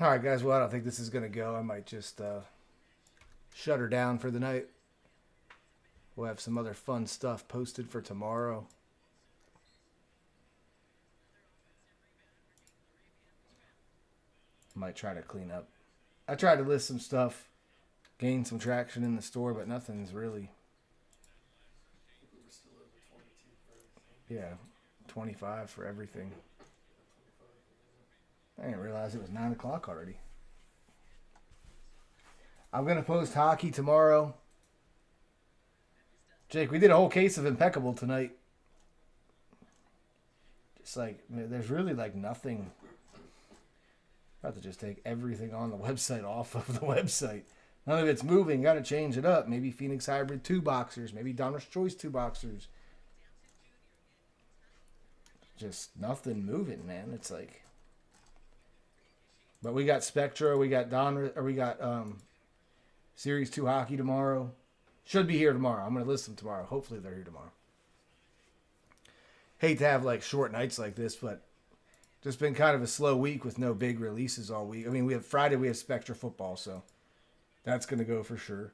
All right, guys. Well, I don't think this is going to go. I might just shut her down for the night. We'll have some other fun stuff posted for tomorrow. Might try to clean up. I tried to list some stuff, gain some traction in the store, but nothing's really. We were still over 22 for everything. Yeah, 25 for everything. 25. I didn't realize it was 9 o'clock already. I'm going to post hockey tomorrow. Jake, we did a whole case of Impeccable tonight. Just like, there's really like nothing. I'm about to just take everything on the website off of the website. None of it's moving. Got to change it up. Maybe Phoenix Hybrid 2 boxers. Maybe Donner's Choice 2 boxers. Just nothing moving, man. It's like. But we got Spectra. We got Series 2 hockey tomorrow. Should be here tomorrow. I'm going to list them tomorrow. Hopefully they're here tomorrow. Hate to have like short nights like this, but Just been kind of a slow week with no big releases all week. I mean, we have Friday, we have Spectra football, so that's going to go for sure.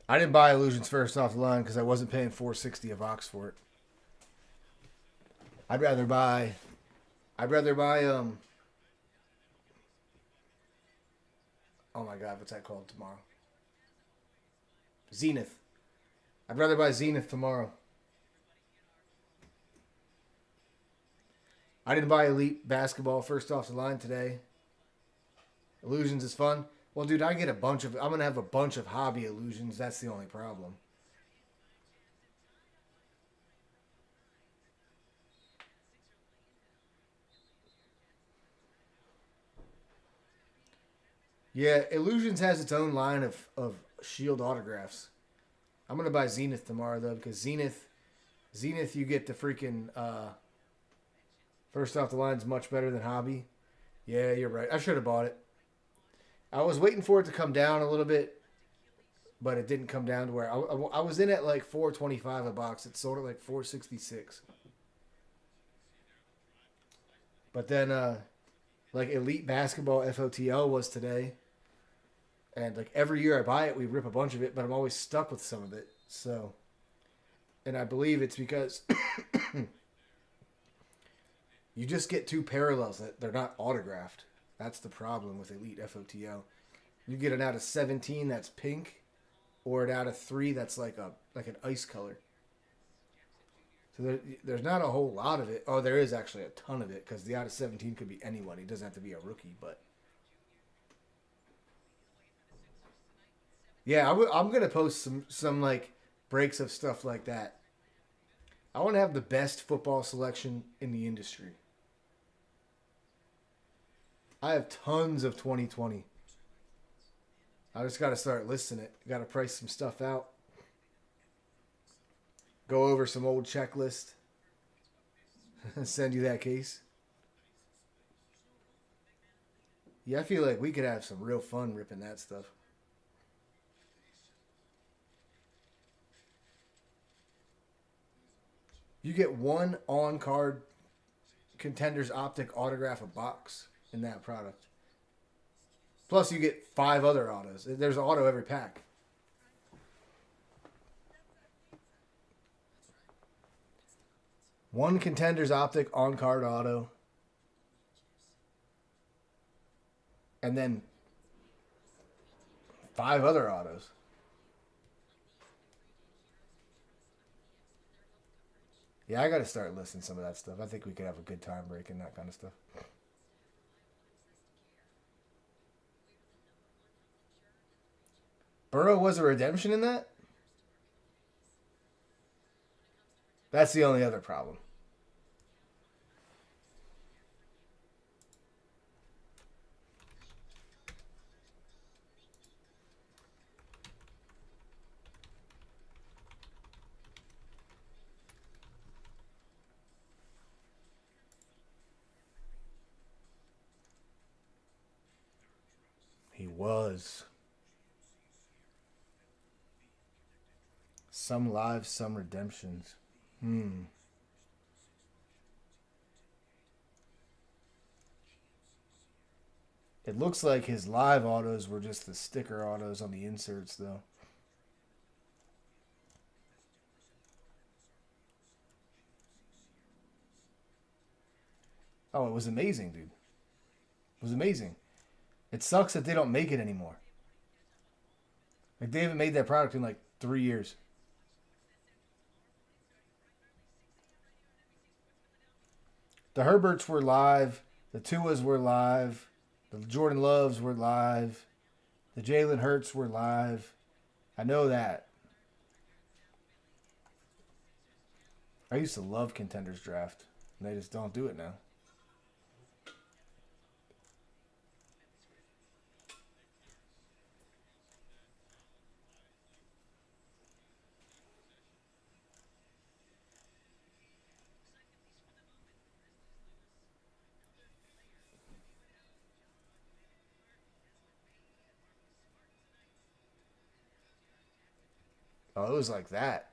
I didn't buy Illusions first off the line because I wasn't paying $460 a box for it. I'd rather buy oh my god, what's that called tomorrow? Zenith. I'd rather buy Zenith tomorrow. I didn't buy Elite Basketball first off the line today. Illusions is fun. Well, dude, I'm going to have a bunch of hobby Illusions. That's the only problem. Yeah, Illusions has its own line of Shield autographs. I'm going to buy Zenith tomorrow, though, because Zenith, you get the freaking, first off the line is much better than hobby. Yeah, you're right. I should have bought it. I was waiting for it to come down a little bit, but it didn't come down to where I was in at like $425 a box. It sold at like $466. But then, like Elite Basketball FOTL was today, and like every year I buy it, we rip a bunch of it, but I'm always stuck with some of it. So, and I believe it's because you just get two parallels that they're not autographed. That's the problem with Elite FOTL. You get it out of 17 that's pink, or it out of 3 that's like an ice color. So there's not a whole lot of it. Oh, there is actually a ton of it because the out of 17 could be anyone. It doesn't have to be a rookie, but yeah, I'm gonna post some like breaks of stuff like that. I want to have the best football selection in the industry. I have tons of 2020. I just got to start listing it. Got to price some stuff out. Go over some old checklist. Send you that case. Yeah, I feel like we could have some real fun ripping that stuff. You get one on-card Contenders Optic autograph a box in that product. Plus, you get 5 other autos. There's an auto every pack. One Contenders Optic on-card auto. And then 5 other autos. Yeah, I got to start listing some of that stuff. I think we could have a good time breaking that kind of stuff. Burrow was a redemption in that? That's the only other problem. He was. Some live, some redemptions. It looks like his live autos were just the sticker autos on the inserts, though. Oh, it was amazing, dude. It was amazing. It sucks that they don't make it anymore. Like, they haven't made that product in like 3 years. The Herberts were live. The Tuas were live. The Jordan Loves were live. The Jalen Hurts were live. I know that. I used to love Contenders Draft. And they just don't do it now. Oh, it was like that.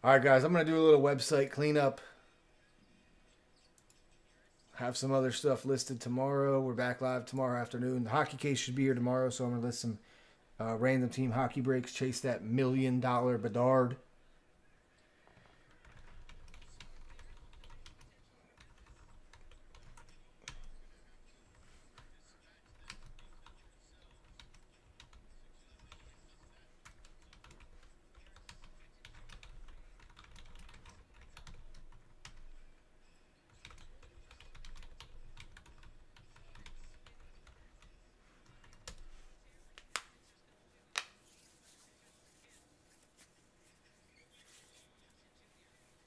All right, guys, I'm going to do a little website cleanup. Have some other stuff listed tomorrow. We're back live tomorrow afternoon. The hockey case should be here tomorrow, so I'm going to list some random team hockey breaks. Chase that $1 million Bedard.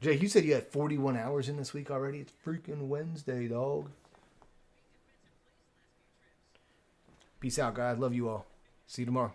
Jake, you said you had 41 hours in this week already. It's freaking Wednesday, dog. Peace out, guys. Love you all. See you tomorrow.